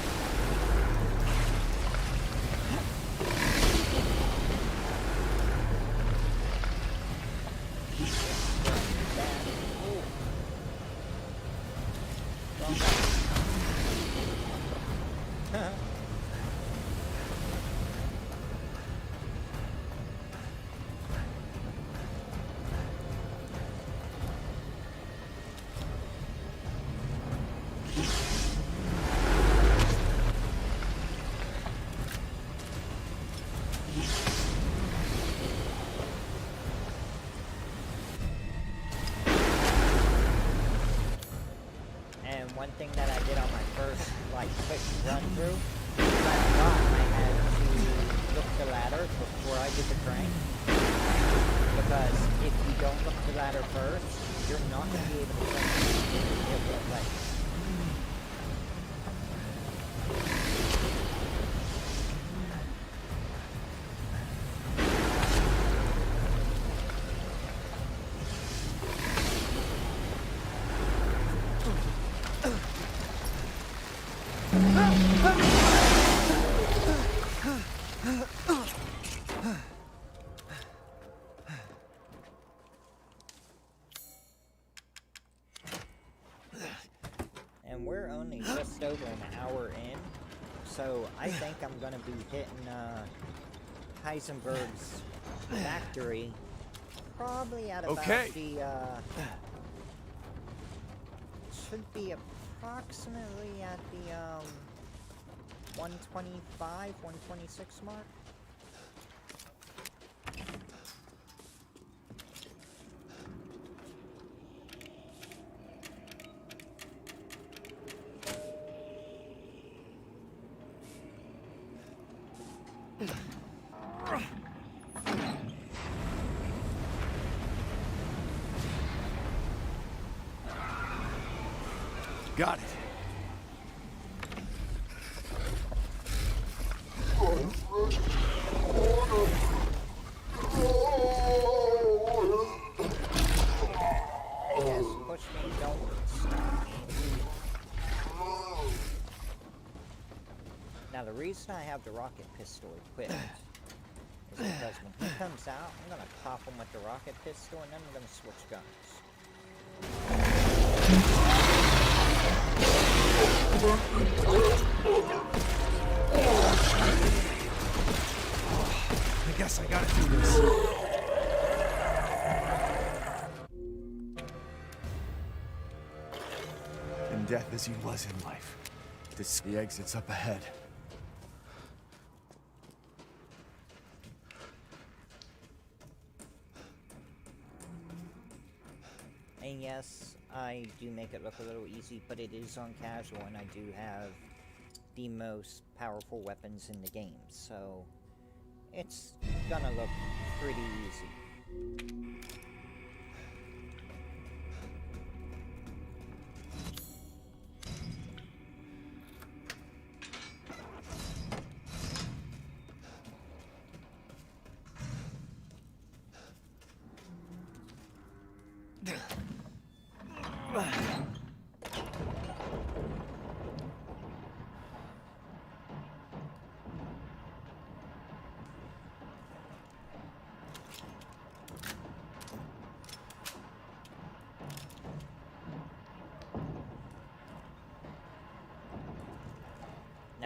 S1: One thing that I did on my first, quick run-through, I thought I had to look the ladder before I did the crank. Because if you don't look the ladder first, you're not going to be able to crank it won't let you. And we're only just over an hour in, so I think I'm gonna be hitting Heisenberg's factory probably at about the should be approximately at the 125, 126 mark.
S6: Got it.
S1: Yes, push me, don't stop me. Now the reason I have the rocket pistol equipped is because when he comes out, I'm gonna pop him with the rocket pistol and then I'm gonna switch guns.
S6: I guess I gotta do this. In death as he was in life. The exit's up ahead.
S1: And yes, I do make it look a little easy, but it is on casual, and I do have the most powerful weapons in the game, so it's gonna look pretty easy.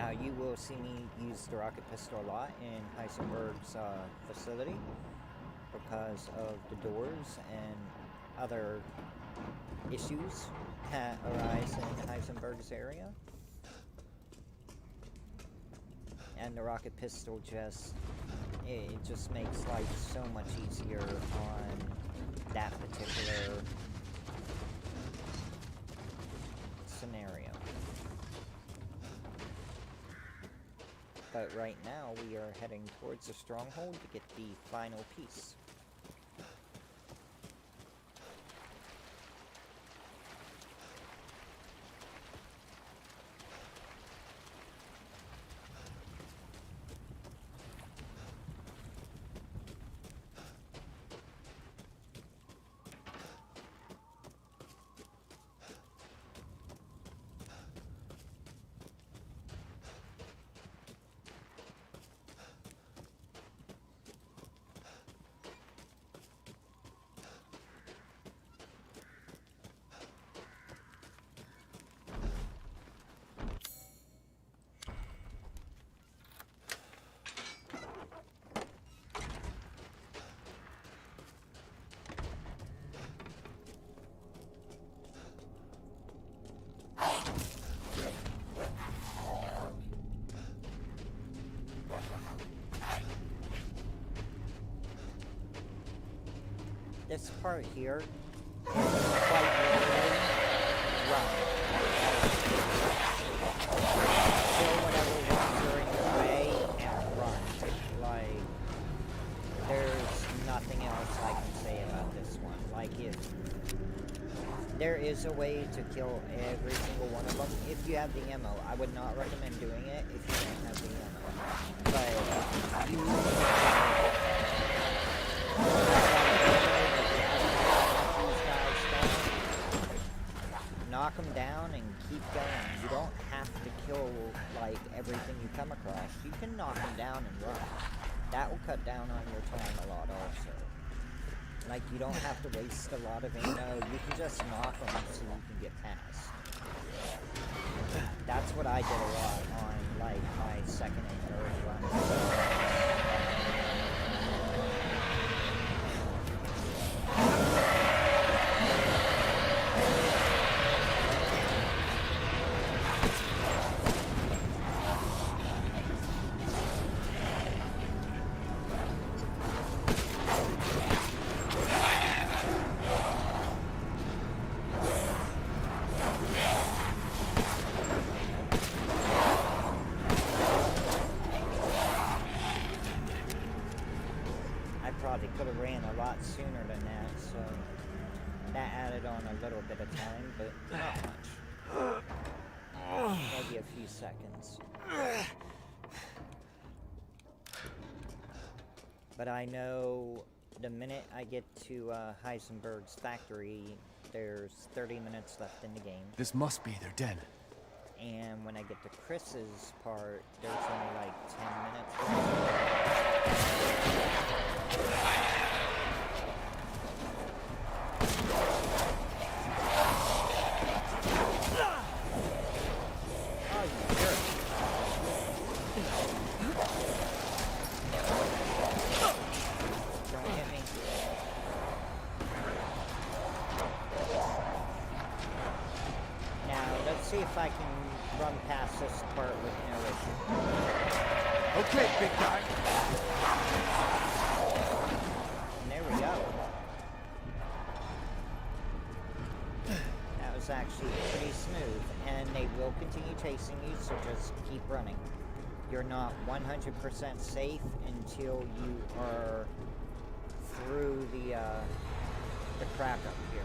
S1: Now, you will see me use the rocket pistol a lot in Heisenberg's facility because of the doors and other issues that arise in Heisenberg's area. And the rocket pistol it just makes life so much easier on that particular scenario. But right now, we are heading towards the stronghold to get the final piece. This part here is quite literally run. Kill whatever ones are in your way and run. Like, there's nothing else I can say about this one. Like, if there is a way to kill every single one of them, if you have the ammo. I would not recommend doing it if you don't have the ammo. But knock them down and keep going. You don't have to kill, like, everything you come across. You can knock them down and run. That will cut down on your time a lot also. Like, you don't have to waste a lot of ammo. You can just knock them so you can get past. That's what I did a lot on, like, my second and third run. Could have ran a lot sooner than that, so that added on a little bit of time, but not much. Maybe a few seconds. But I know the minute I get to Heisenberg's factory, there's 30 minutes left in the game.
S6: This must be their den.
S1: And when I get to Chris's part, there's only like 10 minutes left. See if I can run past this part with no issue.
S6: Okay, big guy.
S1: And there we go. That was actually pretty smooth, and they will continue chasing you, so just keep running. You're not 100% safe until you are through the crack up here.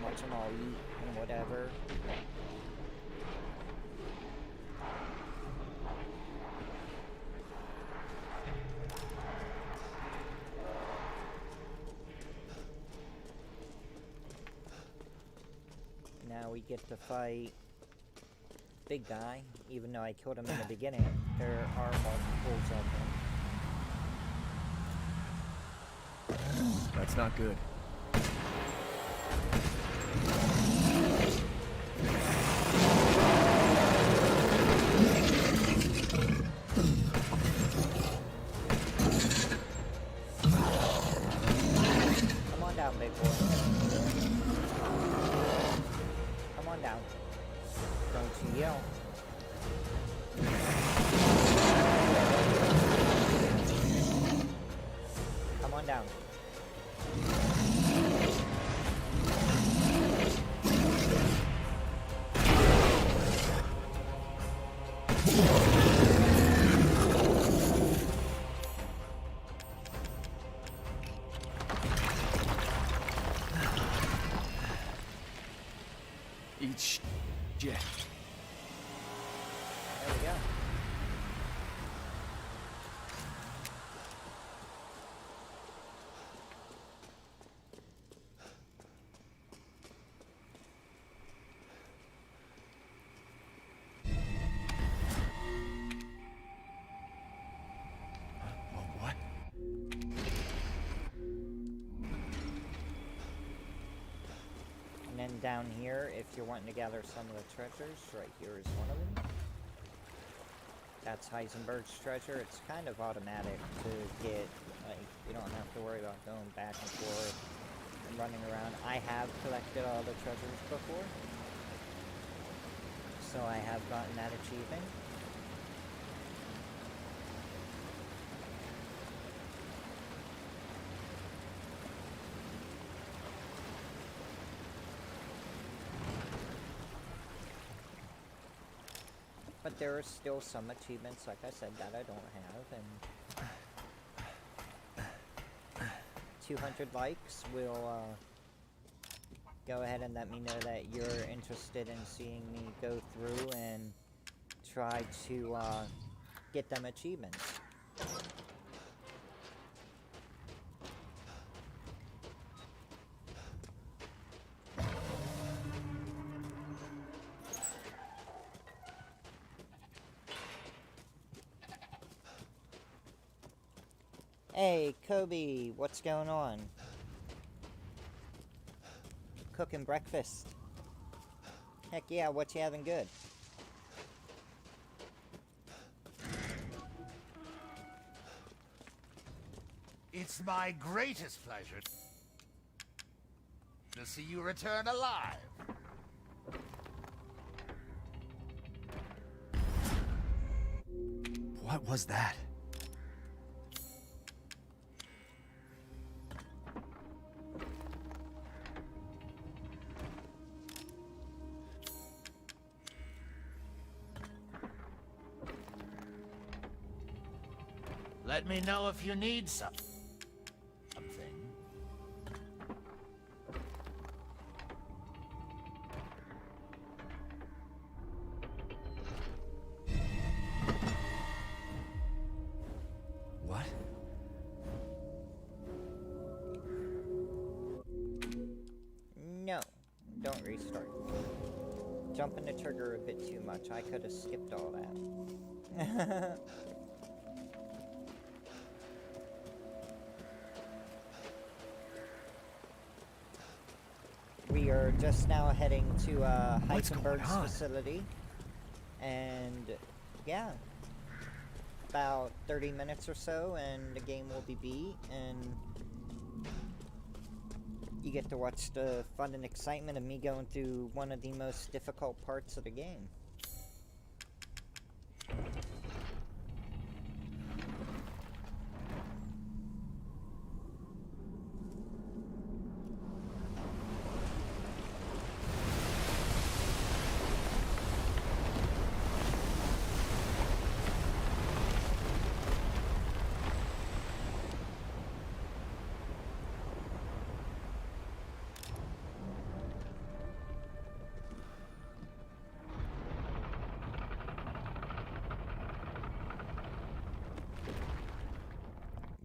S1: Watch them all eat and whatever. Now we we get to fight big guy, even though I killed him in the beginning. There are multiples of him.
S4: That's not good.
S1: Come on down, big boy. Come on down. Don't you yell. Come on down.
S4: Eat shit.
S1: There we go.
S4: What?
S1: And then down here, if you're wanting to gather some of the treasures, right here is one of them. That's Heisenberg's treasure. It's kind of automatic to get, like, you don't have to worry about going back and forth and running around. I have collected all the treasures before, so I have gotten that achievement. But there are still some achievements, like I said, that I don't have, and 200 likes will go ahead and let me know that you're interested in seeing me go through and try to get them achievements. Hey, Kobe, what's going on? Cooking breakfast. Heck yeah, what you having good?
S11: It's my greatest pleasure to see you return alive.
S4: What was that?
S11: Let me know if you need something.
S4: What?
S1: No, don't restart. Jumping the trigger a bit too much. I could have skipped all that. We are just now heading to Heisenberg's facility, and yeah, about 30 minutes or so, and the game will be beat, and you get to watch the fun and excitement of me going through one of the most difficult parts of the game.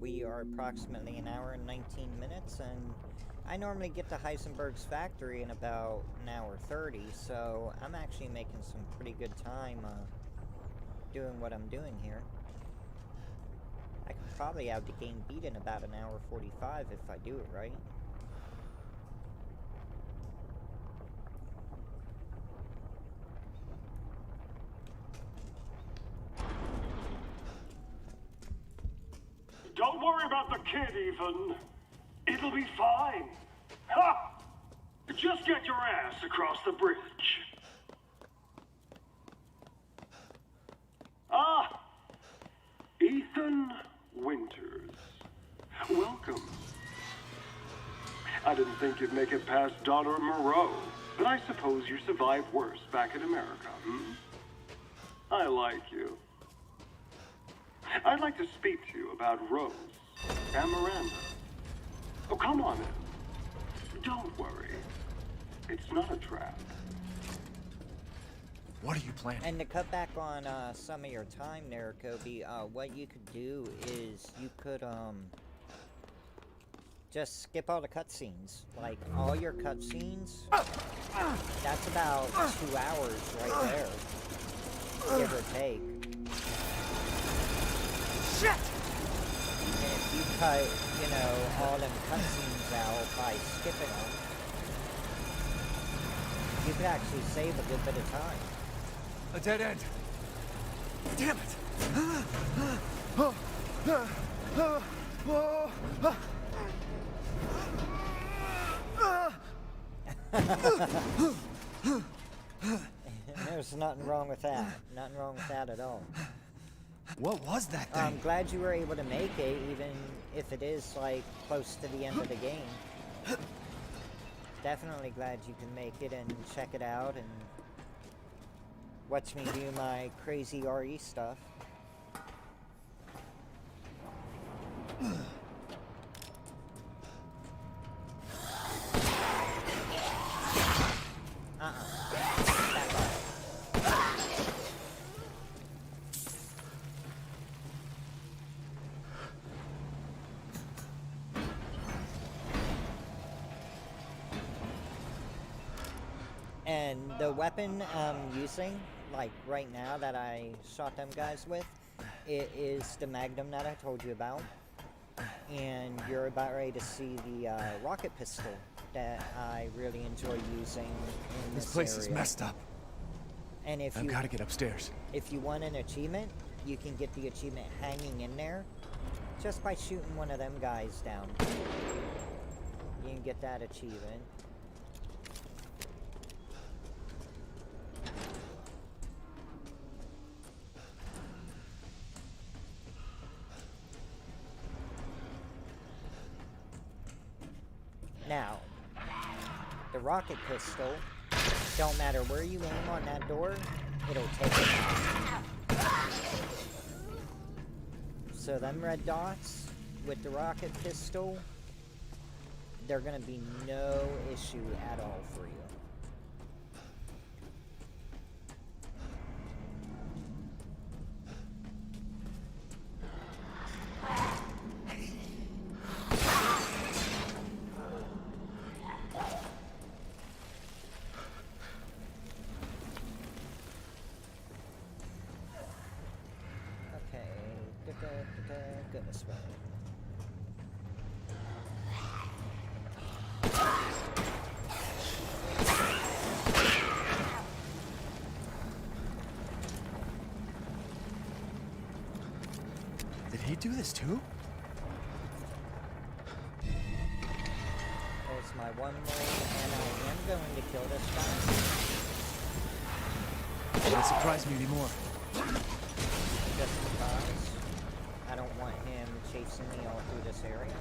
S1: We are approximately an hour and 19 minutes, and I normally get to Heisenberg's factory in about an hour 30, so I'm actually making some pretty good time doing what I'm doing here. I could probably have the game beat in about an hour 45 if I do it right.
S8: Don't worry about the kid, Ethan. It'll be fine. Ha! Just get your ass across the bridge. Ah! Ethan Winters. Welcome. I didn't think you'd make it past Daughter Moreau, but I suppose you survived worse back in America, hmm? I like you. I'd like to speak to you about Rose and Miranda. Oh, come on in. Don't worry. It's not a trap.
S4: What are you planning?
S1: And to cut back on some of your time there, Kobe, what you could do is you could just skip all the cutscenes. Like, all your cutscenes, that's about 2 hours right there, give or take. Shit! And if you cut, you know, all them cutscenes out by skipping them, you could actually save a good bit of time.
S6: A dead end. Damn it!
S1: There's nothing wrong with that. Nothing wrong with that at all.
S6: What was that thing?
S1: I'm glad you were able to make it, even if it is, like, close to the end of the game. Definitely glad you can make it and check it out and watch me do my crazy RE stuff. And the weapon I'm using, like right now that I shot them guys with, it is the Magnum that I told you about. And you're about ready to see the rocket pistol that I really enjoy using in
S6: This place is
S1: area.
S6: messed up.
S1: And if
S6: I've
S1: you
S6: got to get upstairs.
S1: if you want an achievement, you can get the achievement hanging in there just by shooting one of them guys down. You can get that achievement. Now, the rocket pistol, don't matter where you aim on that door, it'll take it out. So them red dots with the rocket pistol, they're gonna be no issue at all for you. Go this way.
S6: Did he do this too?
S1: There's my one way, and I am going to kill this guy.
S6: Don't surprise me anymore.
S1: Just because I don't want him chasing me all through this area.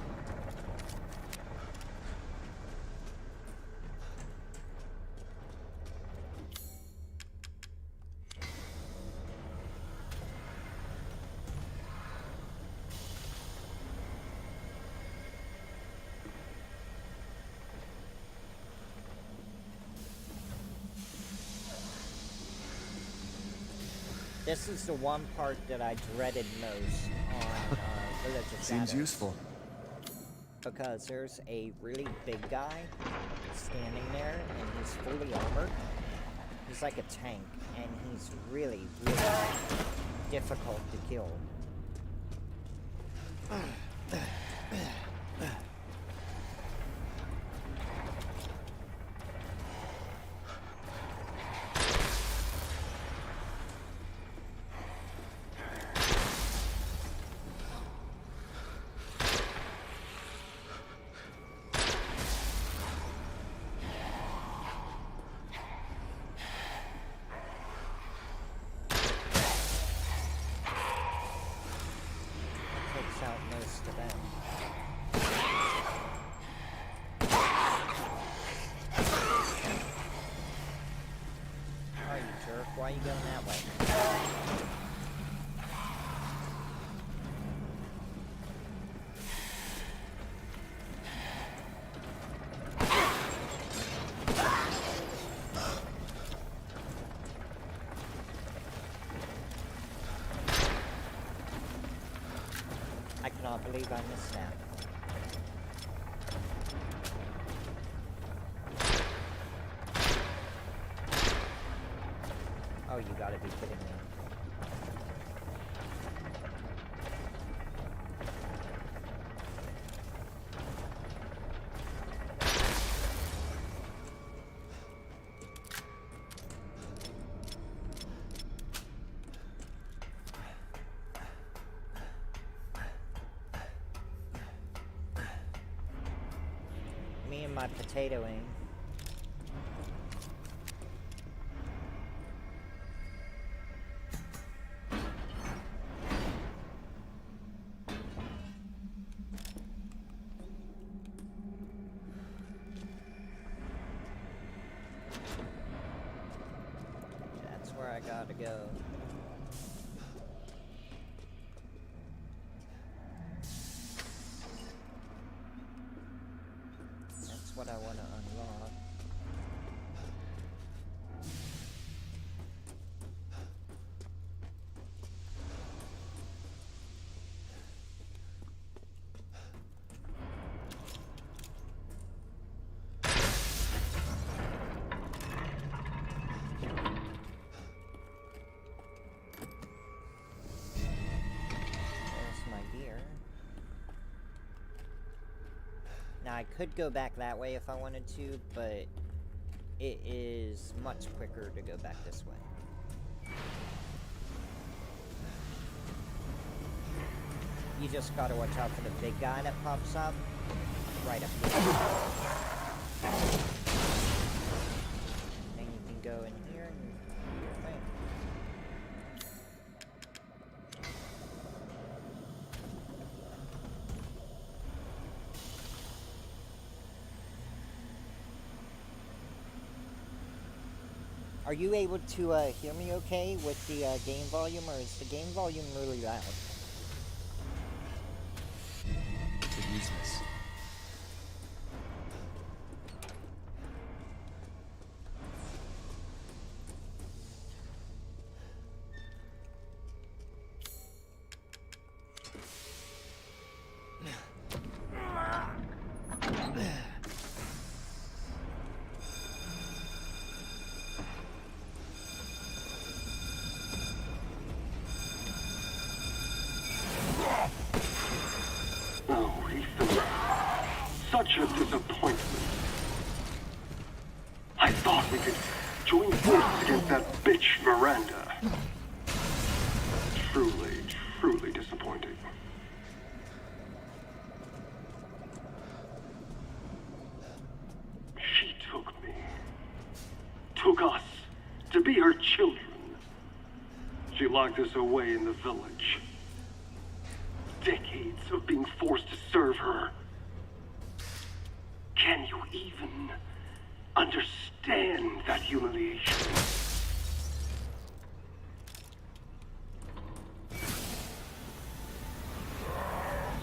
S1: This is the one part that I dreaded most on Village of
S6: Seems
S1: Shadows.
S6: useful.
S1: because there's a really big guy standing there, and he's fully armored. He's like a tank, and he's really, really difficult to kill. Out most of them. Oh, you jerk. Why are you going that way? I cannot believe I missed that. Oh, you gotta be kidding me. Me and my potatoing. That's where I gotta go. What I want to unlock. There's my gear. Now, I could go back that way if I wanted to, but it is much quicker to go back this way. You just gotta watch out for the big guy that pops up right up here. And you can go in here and do your thing. Are you able to hear me okay with the game volume, or is the game volume really loud?
S6: Could use this.
S8: Such a disappointment. I thought we could join forces against that bitch Miranda. Truly, truly disappointing. She took me. Took us to be her children. She locked us away in the village. Decades of being forced to serve her. Can you even understand that humiliation?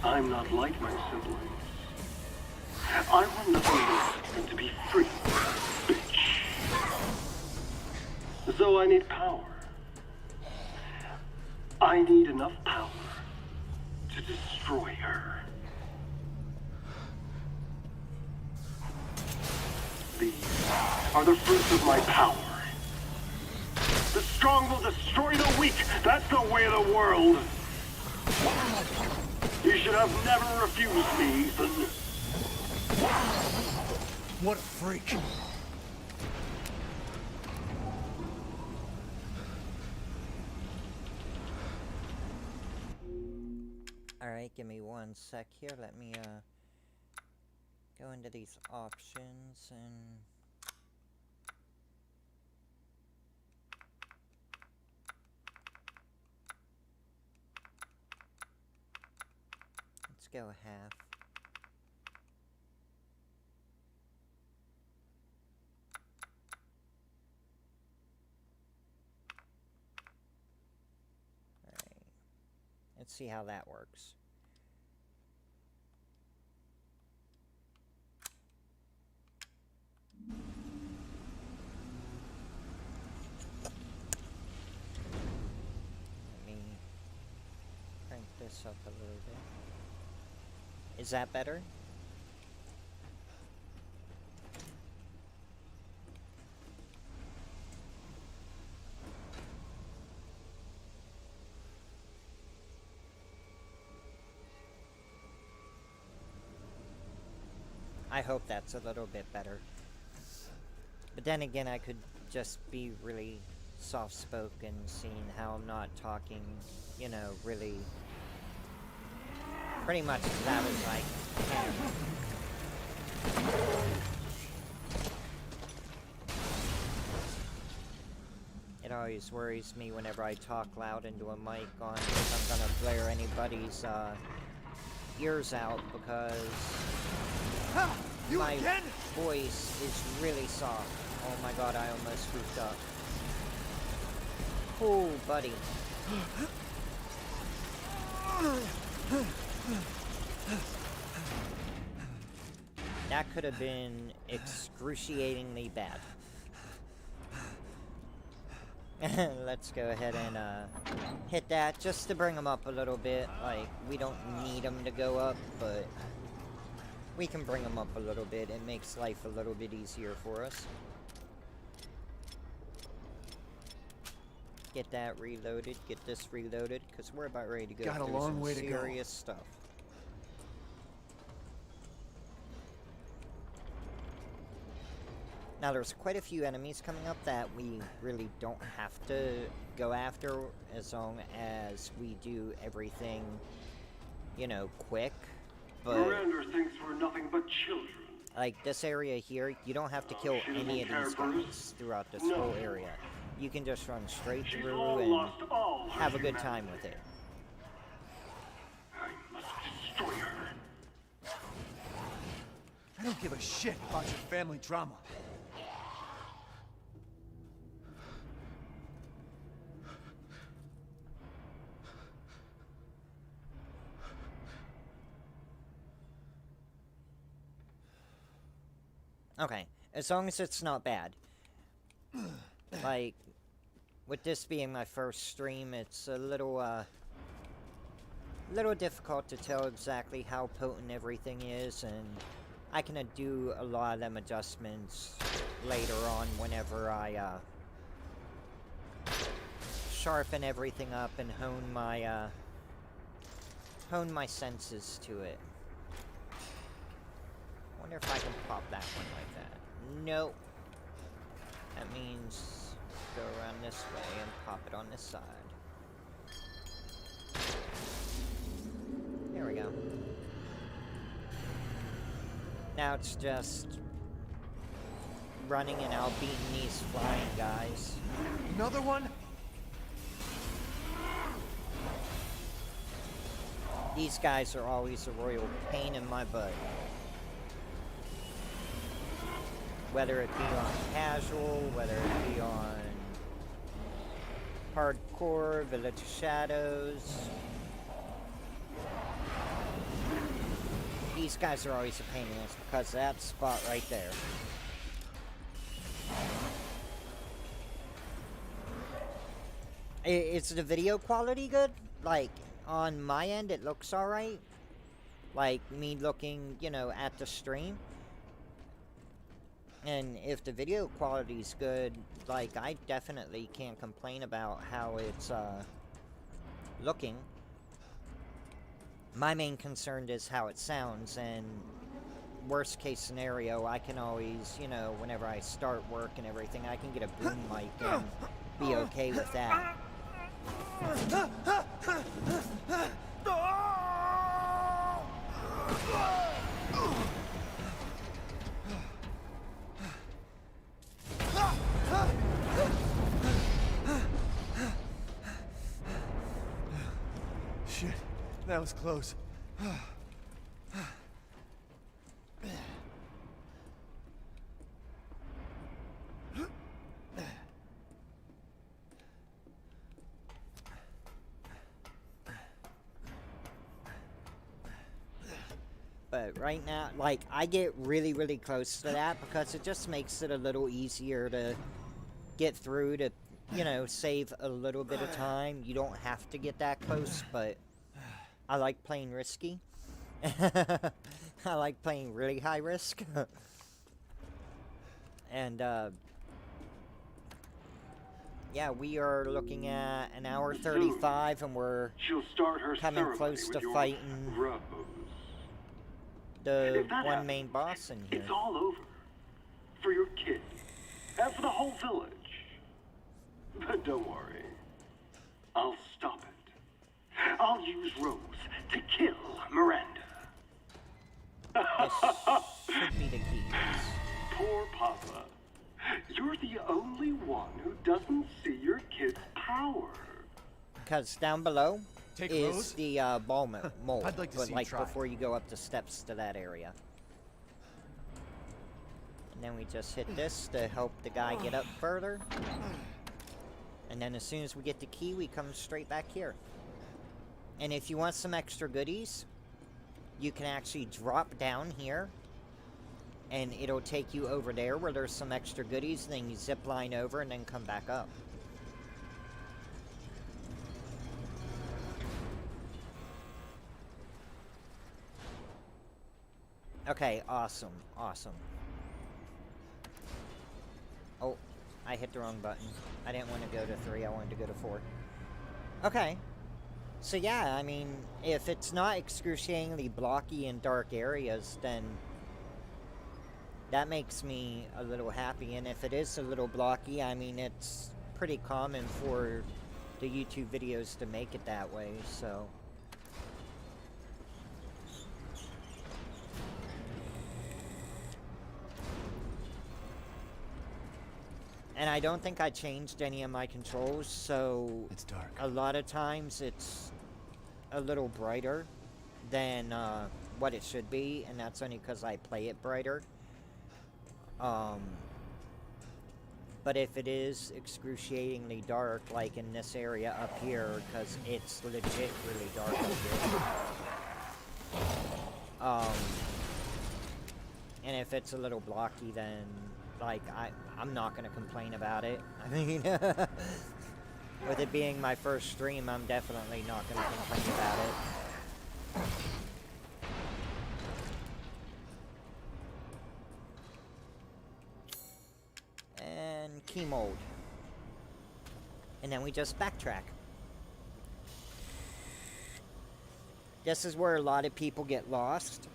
S8: I'm not like my siblings. I want nothing more than to be free, bitch. So I need power. I need enough power to destroy her. are the fruits of my power. The strong will destroy the weak. That's the way of the world. You should have never refused me, Ethan.
S6: What a freak.
S1: Alright, give me one sec here. Let me, go into these options and... let's go half. Alright. Let's see how that works. Let me crank this up a little bit. Is that better? I hope that's a little bit better. But then again, I could just be really soft-spoken, seeing how I'm not talking, you know, really... pretty much that was like... It always worries me whenever I talk loud into a mic on if I'm gonna blare anybody's, ears out, because... my voice is really soft. Oh my god, I almost goofed up. Oh, buddy. That could have been excruciatingly bad. Let's go ahead and hit that just to bring them up a little bit. Like, we don't need them to go up, but we can bring them up a little bit. It makes life a little bit easier for us. Get that reloaded, get this reloaded, because we're about ready to go through some serious stuff. Now, there's quite a few enemies coming up that we really don't have to go after as long as we do everything, you know, quick. But
S8: Miranda thinks we're nothing but children.
S1: like this area here, you don't have to kill any of these guys throughout this whole area. You can just run straight through and have a good time with it.
S8: I must destroy her.
S6: I don't give a shit about your family drama.
S1: Okay, as long as it's not bad. Like, with this being my first stream, it's a little difficult to tell exactly how potent everything is, and I can do a lot of them adjustments later on whenever I, sharpen everything up and hone my senses to it. I wonder if I can pop that one like that. Nope. That means go around this way and pop it on this side. There we go. Now it's just running and out beating these flying guys.
S6: Another one?
S1: These guys are always a royal pain in my butt. Whether it be on casual, whether it be on hardcore, Village of Shadows. These guys are always a pain in the ass because of that spot right there. Is the video quality good? Like, on my end, it looks alright. Like, me looking, you know, at the stream. And if the video quality's good, like, I definitely can't complain about how it's, looking. My main concern is how it sounds, and worst case scenario, I can always, you know, whenever I start work and everything, I can get a boom mic and be okay with that.
S6: Shit, that was close.
S1: But right now, like, I get really, really close to that because it just makes it a little easier to get through to, you know, save a little bit of time. You don't have to get that close, but I like playing risky. I like playing really high risk. And, yeah, we are looking at an hour 35, and we're
S8: She'll start her
S1: coming
S8: ceremony
S1: close
S8: with
S1: to
S8: your
S1: fighting
S8: Rose.
S1: the
S8: If that
S1: one main
S8: happens,
S1: boss in here.
S8: It's all over. For your kid. And for the whole village. But don't worry. I'll stop it. I'll use Rose to kill Miranda.
S1: This should be the keys.
S8: Poor Papa. You're the only one who doesn't see your kid's power.
S1: Because down below
S6: Take
S1: is
S6: Rose?
S1: the ball mold.
S6: I'd like to
S1: but
S6: see you
S1: like
S6: try.
S1: before you go up the steps to that area. And then we just hit this to help the guy get up further. And then as soon as we get the key, we come straight back here. And if you want some extra goodies, you can actually drop down here. And it'll take you over there where there's some extra goodies. And then you zip line over and then come back up. Okay, awesome, awesome. Oh, I hit the wrong button. I didn't want to go to 3, I wanted to go to 4. Okay. So yeah, I mean, if it's not excruciatingly blocky in dark areas, then that makes me a little happy. And if it is a little blocky, I mean, it's pretty common for the YouTube videos to make it that way, so... And I don't think I changed any of my controls, so...
S4: It's dark.
S1: A lot of times it's a little brighter than what it should be, and that's only because I play it brighter. But if it is excruciatingly dark, like in this area up here, because it's legit really dark up here. And if it's a little blocky, then... Like, I'm not going to complain about it. I mean, with it being my first stream, I'm definitely not going to complain about it. And key mold. And then we just backtrack. This is where a lot of people get lost,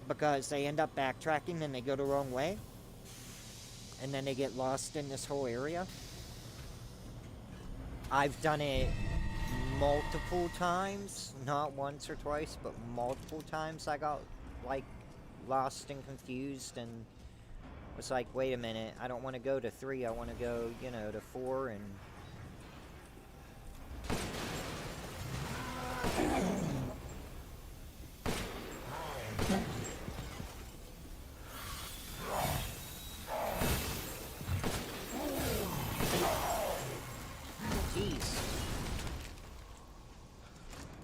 S1: because they end up backtracking and they go the wrong way. And then they get lost in this whole area. I've done it multiple times, not once or twice, but multiple times. I got, like, lost and confused and was like, wait a minute, I don't want to go to 3, I want to go, you know, to 4, and...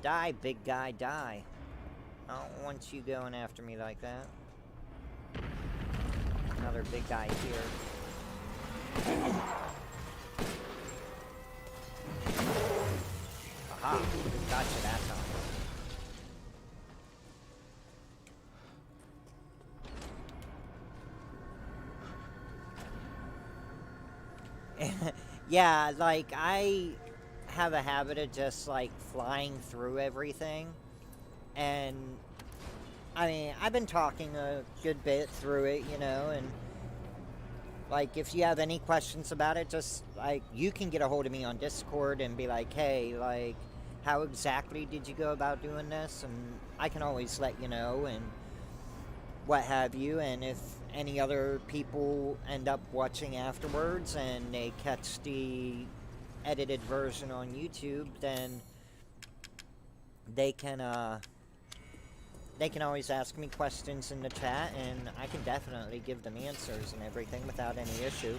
S1: Die, big guy, die. I don't want you going after me like that. Another big guy here. Aha! Gotcha that time. Yeah, like, I have a habit of just, like, flying through everything. And, I mean, I've been talking a good bit through it, you know, and, like, if you have any questions about it, just, like, you can get a hold of me on Discord and be like, hey, like, how exactly did you go about doing this? And I can always let you know and what have you. And if any other people end up watching afterwards and they catch the edited version on YouTube, then they can always ask me questions in the chat, and I can definitely give them answers and everything without any issue.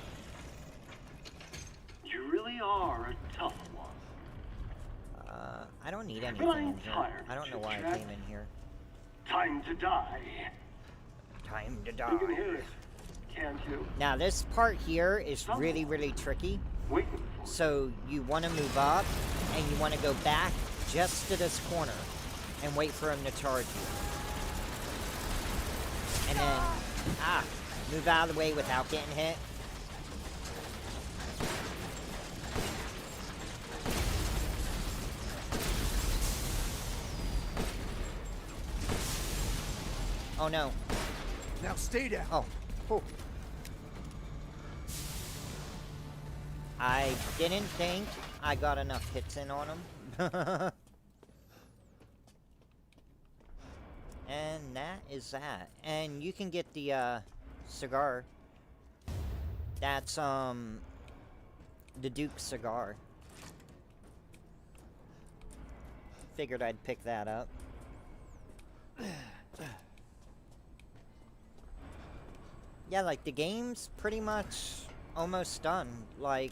S8: You really are a tough one.
S1: I don't need anything in here. I don't know why I came in here.
S8: Time to die.
S1: Time to
S8: You
S1: die.
S8: can hear it, can't you?
S1: Now this part here is really, really tricky.
S8: Waiting for
S1: So you want to move up, and you want to go back just to this corner, and wait for him to charge you. And then, move out of the way without getting hit. Oh no.
S6: Now stay down.
S1: Oh. Whew. I didn't think I got enough hits in on him. And that is that. And you can get the cigar. That's the Duke cigar. Figured I'd pick that up. Yeah, like the game's pretty much almost done. Like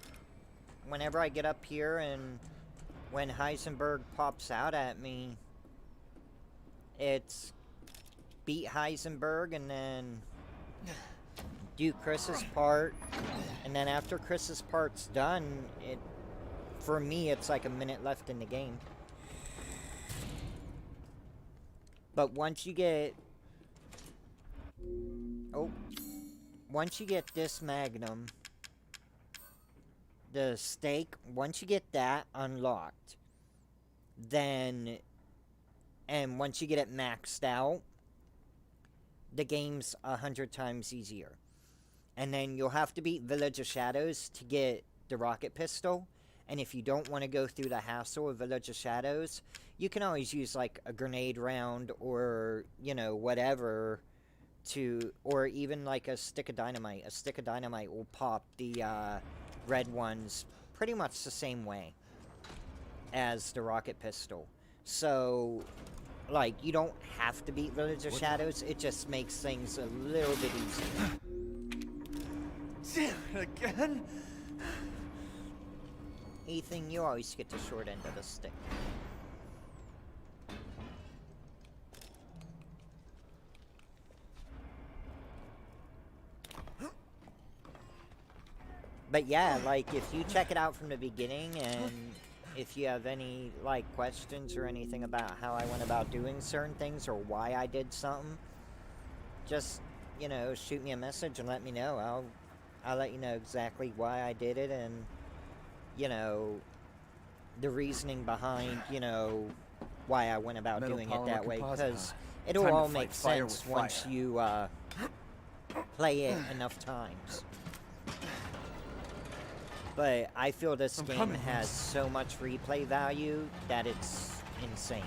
S1: whenever I get up here and when Heisenberg pops out at me, it's beat Heisenberg and then do Chris's part, and then after Chris's part's done, for me it's like a minute left in the game. But once you get this Magnum, the stake, once you get that unlocked, then, and once you get it maxed out, the game's 100 times easier. And then you'll have to beat Village of Shadows to get the rocket pistol. And if you don't want to go through the hassle of Village of Shadows, you can always use like a grenade round or, you know, whatever to, or even like a stick of dynamite. A stick of dynamite will pop the red ones pretty much the same way as the rocket pistol. So, like, you don't have to beat Village of Shadows, it just makes things a little bit easier.
S6: Damn it, again?
S1: Ethan, you always get the short end of the stick. But yeah, like, if you check it out from the beginning, and if you have any, like, questions or anything about how I went about doing certain things or why I did something, just, you know, shoot me a message and let me know. I'll let you know exactly why I did it and, you know, the reasoning behind, you know, why I went about doing it that way, because it'll all make sense once you play it enough times. But I feel this game has so much replay value that it's insane.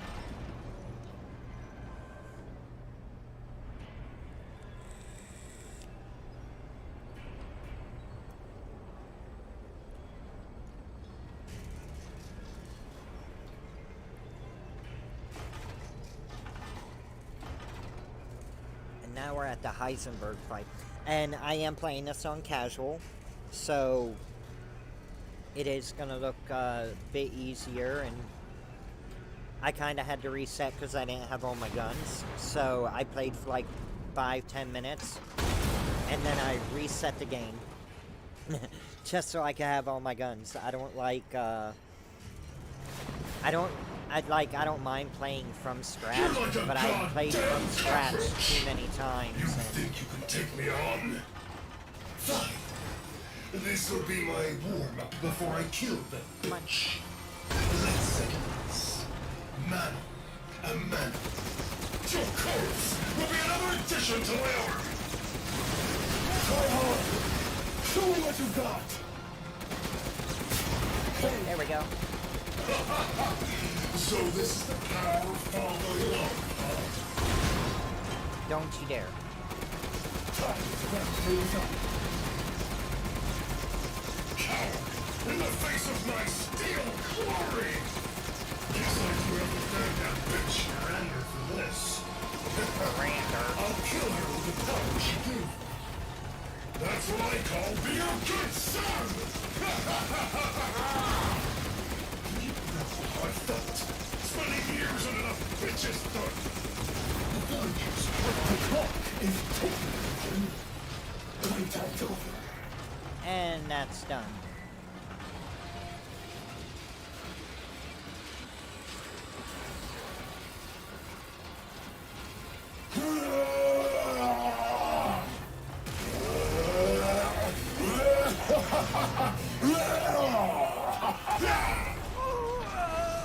S1: And now we're at the Heisenberg fight. And I am playing this on casual, so it is going to look a bit easier, and I kind of had to reset because I didn't have all my guns. So I played for like 5-10 minutes, and then I reset the game just so I could have all my guns. I don't like, I don't mind playing from scratch, but I played from scratch too many times.
S12: You think you can take me on? Fine. This'll be my warm-up before I kill them, bitch. Let's settle this. Man, a man. Your corpse will be another addition to my army. Try hard. Show me what you got.
S1: There we go.
S12: So this is the power of father love, huh?
S1: Don't you dare.
S12: Coward, in the face of my steel glory! Guess I do have to thank that bitch Miranda for this. I'll kill her with the power she gave me. That's what I call being a good son! You know how I felt, spending years on enough bitches done. The villagers were my clock is taken. Playtime's over.
S1: And that's done.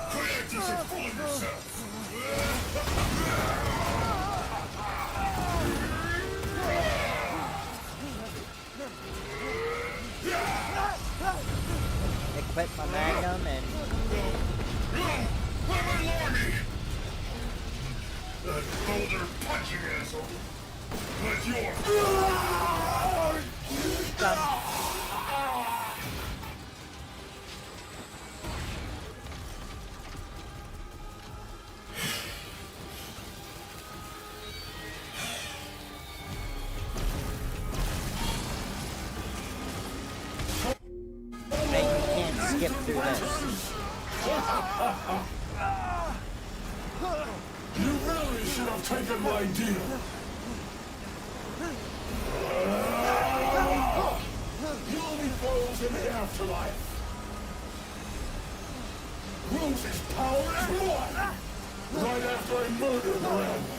S12: Creators are fooling yourself.
S1: Equip my magnum and...
S12: Where my lordy? That boulder punching asshole. But you're...
S1: Done. Hey, you can't skip through this.
S12: You really should have taken my deal. You'll be foes in the afterlife. Rose's power is one. Right after I murder Miranda.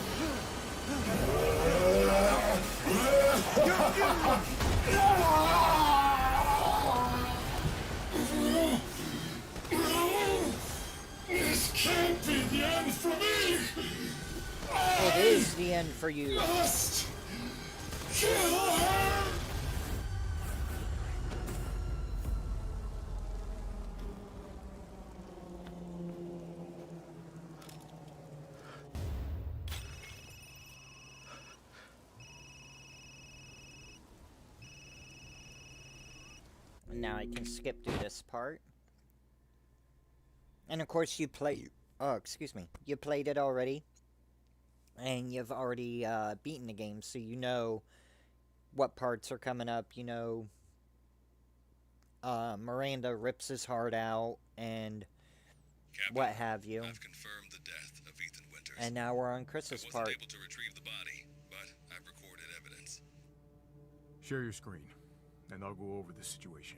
S12: This can't be the end for me!
S1: It is the end for you.
S12: Must kill her!
S1: Now I can skip through this part. And of course you play... Oh, excuse me. You played it already. And you've already beaten the game, so you know what parts are coming up. You know Miranda rips his heart out and
S13: Captain,
S1: what have you.
S13: I've confirmed the death of Ethan Winters.
S1: And now we're on Chris's part.
S13: I wasn't able to retrieve the body, but I've recorded evidence.
S6: Share your screen, and I'll go over the situation.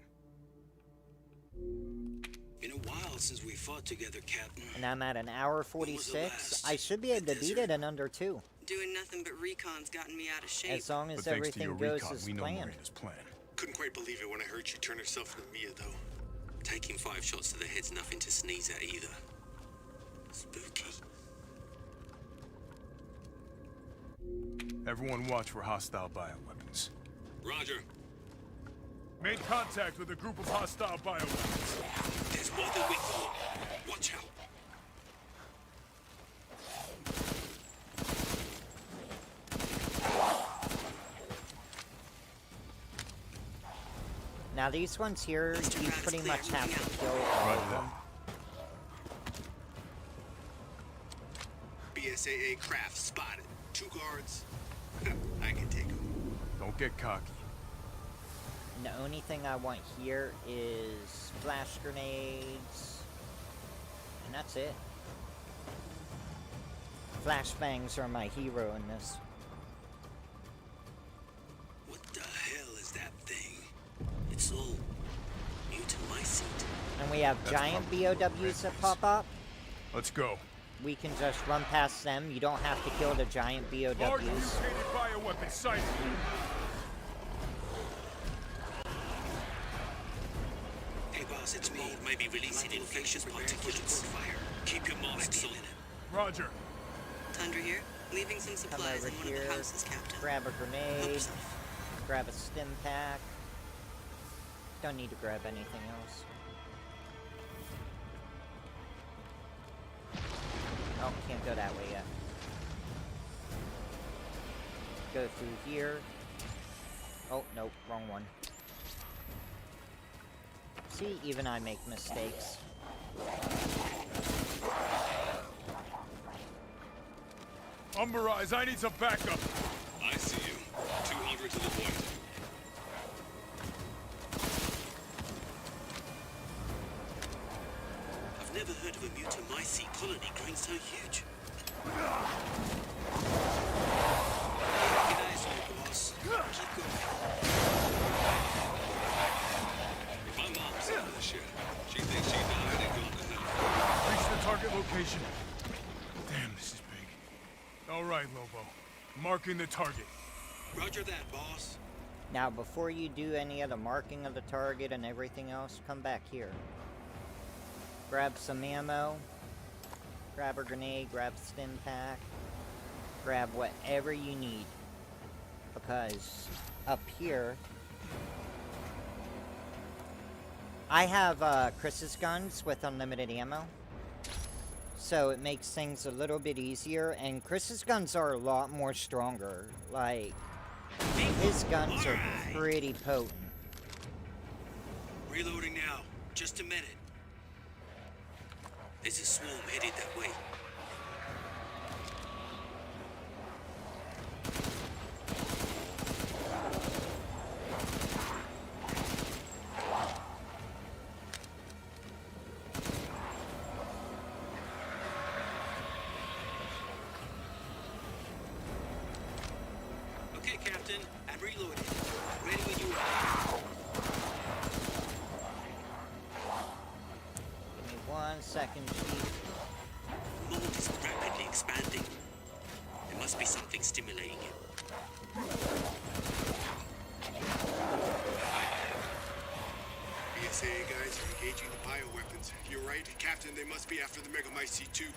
S14: Been a while since we fought together, Captain.
S1: And I'm at an hour 46. I should be able to beat it in under 2.
S15: Doing nothing but recon's gotten me out of shape.
S1: As long as everything goes as planned.
S14: Couldn't quite believe it when I heard she turned herself into Mia, though. Taking 5 shots to the head's nothing to sneeze at either. Spooky.
S6: Everyone watch for hostile bioweapons.
S14: Roger.
S6: Made contact with a group of hostile bioweapons.
S14: There's more than we thought. Watch out.
S1: Now these ones here, you pretty much have to kill all of them.
S14: BSAA craft spotted. 2 guards. I can take them.
S6: Don't get cocky.
S1: And the only thing I want here is flash grenades. And that's it. Flashbangs are my hero in this.
S14: What the hell is that thing? It's all mutamycete.
S1: And we have giant BOWs that pop up.
S6: Let's go.
S1: We can just run past them. You don't have to kill the giant BOWs.
S6: Large mutated bioweapon sighted.
S14: passage mold may be releasing infectious particulates. Keep your masks on.
S12: Roger.
S15: Tundra here. Leaving some
S1: Come
S15: supplies
S1: over
S15: in one
S1: here,
S15: of the houses, Captain.
S1: grab a
S15: Help
S1: grenade,
S15: yourself.
S1: grab a stim pack. Don't need to grab anything else. Oh, can't go that way yet. Go through here. Oh, nope, wrong one. See, even I make mistakes.
S12: Umberise, I need some backup.
S14: I see you. 200 to the point. I've never heard of a mutamycete colony growing so huge. G'day, small boss. Keep going. My mom's out of the shit. She thinks she died and gone to hell.
S12: Reach the target location. Damn, this is big. All right, Lobo. Marking the target.
S14: Roger that, boss.
S1: Now, before you do any of the marking of the target and everything else, come back here. Grab some ammo. Grab a grenade, grab a stim pack. Grab whatever you need. Because up here... I have Chris's guns with unlimited ammo. So it makes things a little bit easier. And Chris's guns are a lot more stronger. Like, his guns are pretty potent.
S14: Reloading now. Just a minute. There's a swarm headed that way. Okay, Captain. I'm reloading. Ready when you are.
S1: Give me 1 second, Chief.
S14: The mold is rapidly expanding. There must be something stimulating it.
S13: BSAA guys are engaging the bioweapons. You're right, Captain. They must be after the Megamycete too.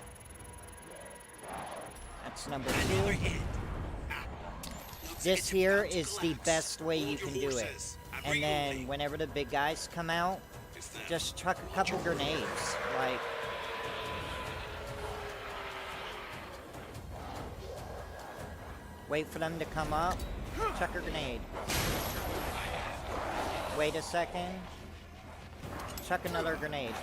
S1: That's number 2. This here is the best way you can do it. And then whenever the big guys come out, just chuck a couple grenades. Like, wait for them to come up, chuck a grenade. Wait a second, chuck another grenade.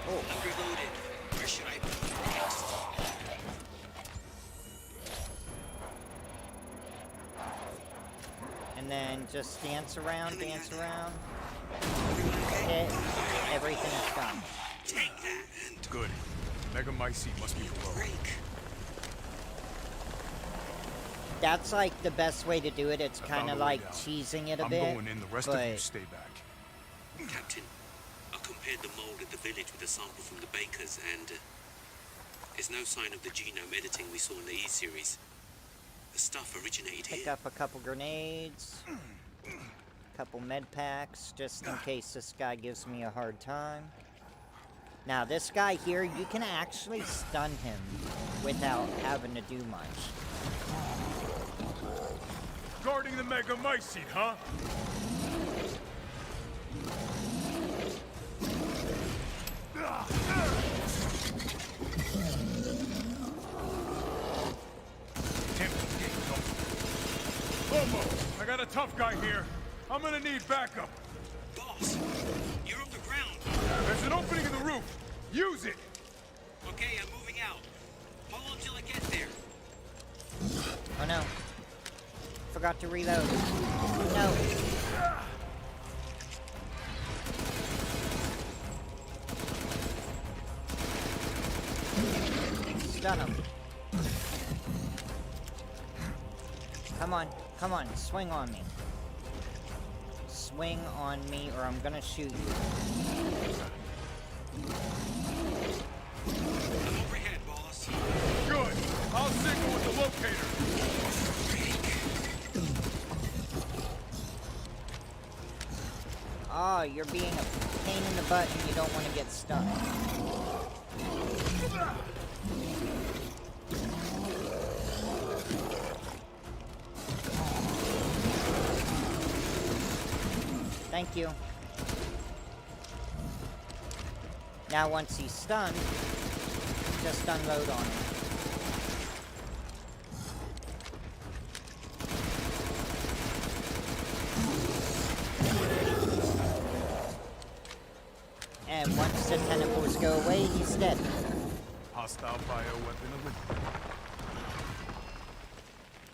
S1: Oh.
S14: I'm reloaded. Where should I be next?
S1: And then just dance around, dance around. Hit, everything is done.
S14: Take that.
S12: Good. Megamycete must be below.
S1: That's like the best way to do it. It's kind of like teasing it a bit.
S12: I'm going in. The rest of you stay back.
S14: Captain, I compared the mold at the village with a sample from the bakers, and there's no sign of the genome editing we saw in the E-series. The stuff originated
S1: Pick
S14: here.
S1: up a couple grenades, a couple med packs, just in case this guy gives me a hard time. Now, this guy here, you can actually stun him without having to do much.
S12: Guarding the Megamycete, huh? Lobo, I got a tough guy here. I'm gonna need backup.
S14: Boss, you're on the ground.
S12: There's an opening in the roof. Use it.
S14: Okay, I'm moving out. Hold on till I get there.
S1: Oh no. Forgot to reload. No. Stun him. Come on, swing on me. Swing on me or I'm gonna shoot you.
S14: I'm overhead, boss.
S12: Good. I'll signal with the locator.
S1: Oh, you're being a pain in the butt and you don't want to get stuck. Thank you. Now once he's stunned, just unload on him. And once the tentacles go away, he's dead.
S6: Hostile bioweapon eliminated.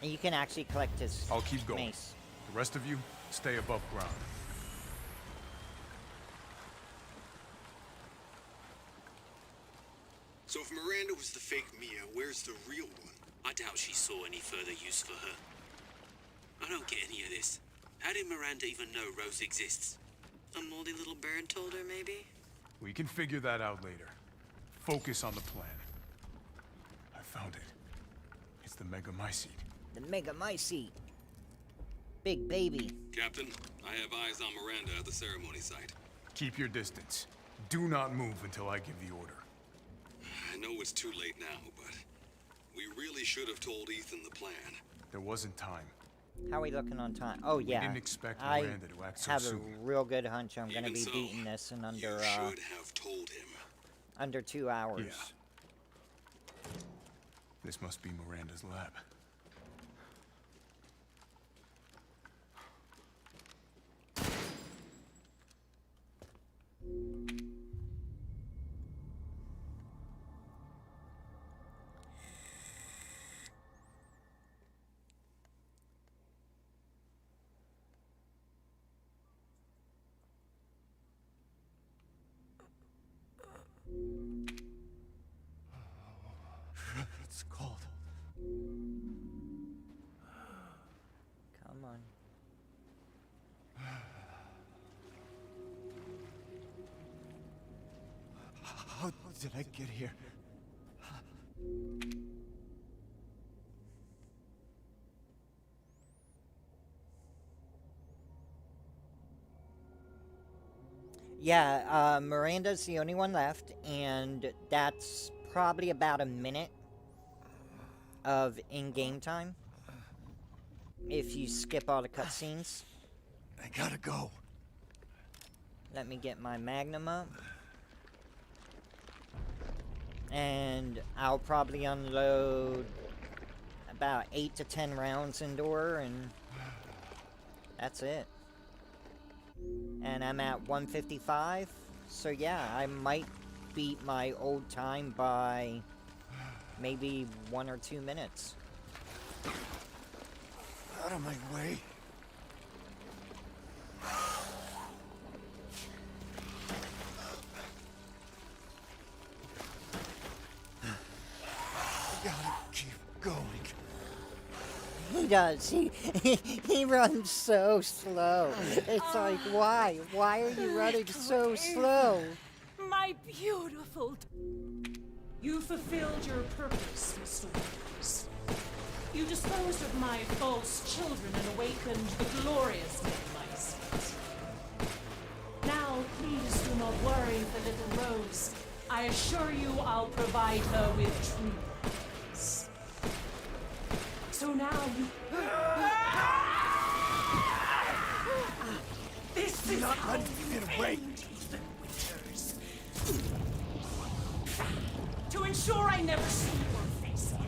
S1: And you can actually collect his
S6: I'll keep going.
S1: mace.
S6: The rest of you, stay above ground.
S13: So if Miranda was the fake Mia, where's the real one?
S14: I doubt she saw any further use for her. I don't get any of this. How did Miranda even know Rose exists?
S15: A moldy little bird told her, maybe?
S6: We can figure that out later. Focus on the plan. I found it. It's the Megamycete.
S1: The Megamycete. Big baby.
S13: Captain, I have eyes on Miranda at the ceremony site.
S6: Keep your distance. Do not move until I give the order.
S13: I know it's too late now, but we really should have told Ethan the plan.
S6: There wasn't time.
S1: How are we looking on time? Oh yeah.
S6: We didn't expect
S1: I
S6: Miranda to act so
S1: have
S6: soon.
S1: a real good hunch I'm gonna
S13: Even
S1: be
S13: so,
S1: beating this in under
S13: You should have told him.
S1: under 2 hours.
S6: Yeah. This must be Miranda's lab.
S12: It's cold.
S1: Come on.
S12: How did I get here?
S1: Yeah, Miranda's the only one left, and that's probably about a minute of in-game time. If you skip all the cutscenes.
S12: I gotta go.
S1: Let me get my magnum up. And I'll probably unload about 8 to 10 rounds indoor, and that's it. And I'm at 155, so yeah, I might beat my old time by maybe 1 or 2 minutes.
S12: Out of my way. I gotta keep going.
S1: He does. He runs so slow. It's like, why? Why are you running so slow?
S9: My beautiful. You fulfilled your purpose, Mr. Waters. You disposed of my false children and awakened the glorious Megamycete. Now, please do not worry for little Rose. I assure you I'll provide her with true happiness. So now you... This is
S12: not
S9: how
S12: letting you get away.
S9: Ethan Winters. To ensure I never see your face again.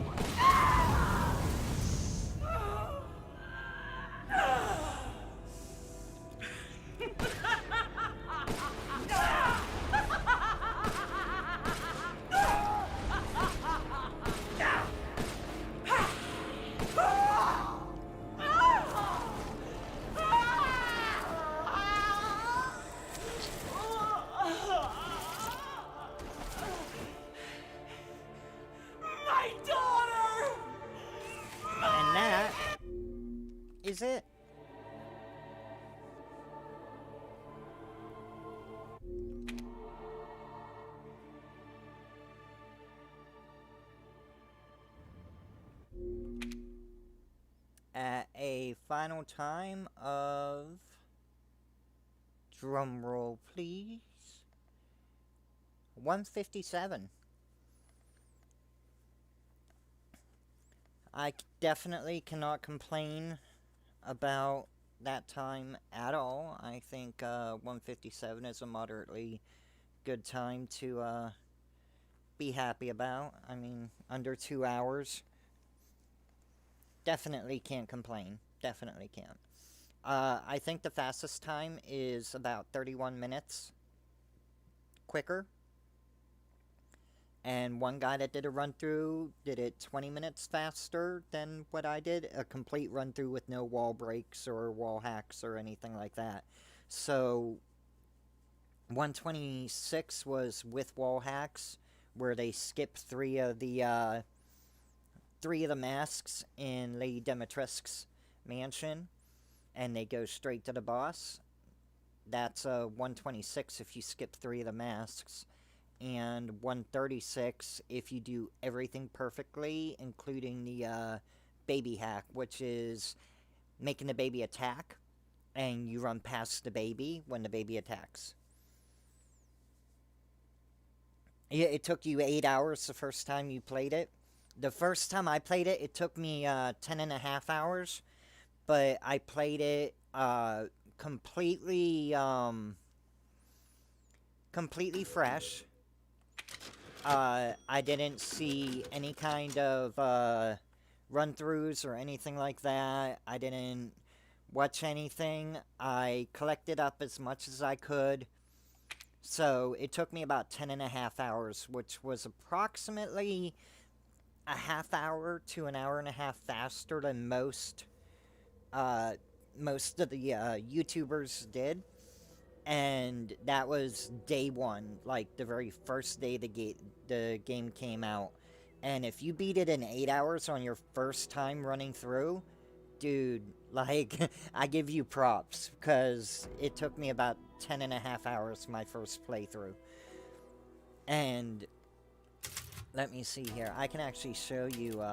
S9: My daughter!
S1: And that is it. At a final time of Drum roll, please. 157. I definitely cannot complain about that time at all. I think 157 is a moderately good time to be happy about. I mean, under 2 hours. Definitely can't complain. Definitely can't. I think the fastest time is about 31 minutes quicker. And one guy that did a run through did it 20 minutes faster than what I did. A complete run through with no wall breaks or wall hacks or anything like that. So 126 was with wall hacks, where they skipped three of the masks in Lady Dimitrescu's mansion, and they go straight to the boss. That's 126 if you skip three of the masks, and 136 if you do everything perfectly, including the baby hack, which is making the baby attack, and you run past the baby when the baby attacks. It took you 8 hours the first time you played it. The first time I played it, it took me 10.5 hours, but I played it completely fresh. I didn't see any kind of run-throughs or anything like that. I didn't watch anything. I collected up as much as I could. So it took me about 10.5 hours, which was approximately a half hour to an hour and a half faster than most of the YouTubers did. And that was day one, like the very first day the game came out. And if you beat it in 8 hours on your first time running through, dude, like, I give you props, because it took me about 10.5 hours my first playthrough. And let me see here. I can actually show you,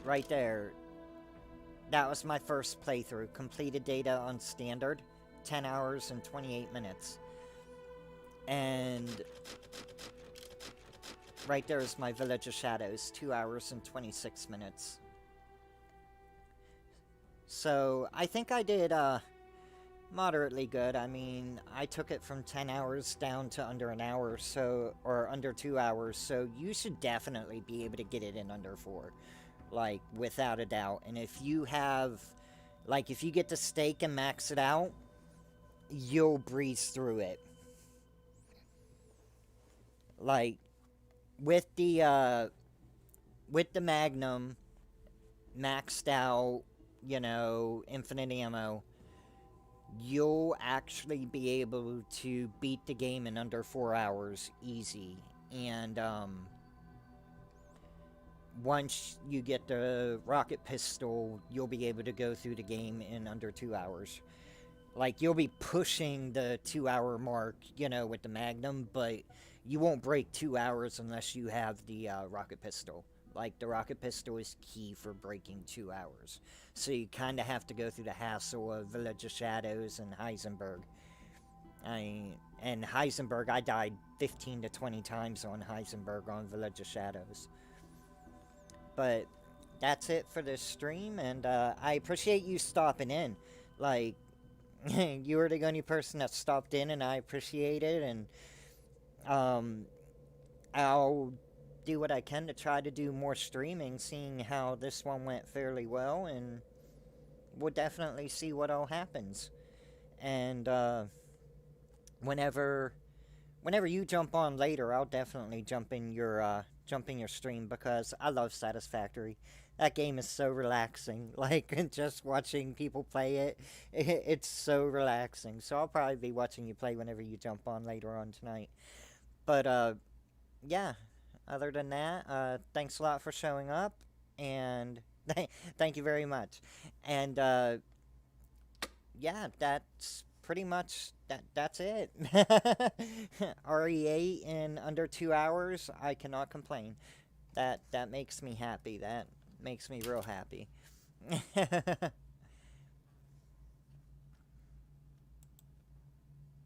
S1: right there. That was my first playthrough. Completed data on standard. 10 hours and 28 minutes. And right there is my Village of Shadows. 2 hours and 26 minutes. So, I think I did, moderately good. I mean, I took it from 10 hours down to under an hour, so, or under 2 hours, so you should definitely be able to get it in under 4. Like, without a doubt. And if you have, like, if you get the stake and max it out, you'll breeze through it. Like, with the Magnum maxed out, you know, infinite ammo, you'll actually be able to beat the game in under 4 hours easy. And, once you get the rocket pistol, you'll be able to go through the game in under 2 hours. Like, you'll be pushing the 2 hour mark, you know, with the Magnum, but you won't break 2 hours unless you have the rocket pistol. Like, the rocket pistol is key for breaking 2 hours. So you kind of have to go through the hassle of Village of Shadows and Heisenberg. And Heisenberg, I died 15 to 20 times on Heisenberg on Village of Shadows. But that's it for this stream, and I appreciate you stopping in. Like, you were the only person that stopped in, and I appreciate it, and I'll do what I can to try to do more streaming, seeing how this one went fairly well, and we'll definitely see what all happens. And whenever you jump on later, I'll definitely jump in your stream, because I love Satisfactory. That game is so relaxing. Like, just watching people play it, it's so relaxing. So I'll probably be watching you play whenever you jump on later on tonight. But yeah, other than that, thanks a lot for showing up, and thank you very much. And yeah, that's pretty much that's it. RE8 in under 2 hours. I cannot complain. That makes me happy. That makes me real happy.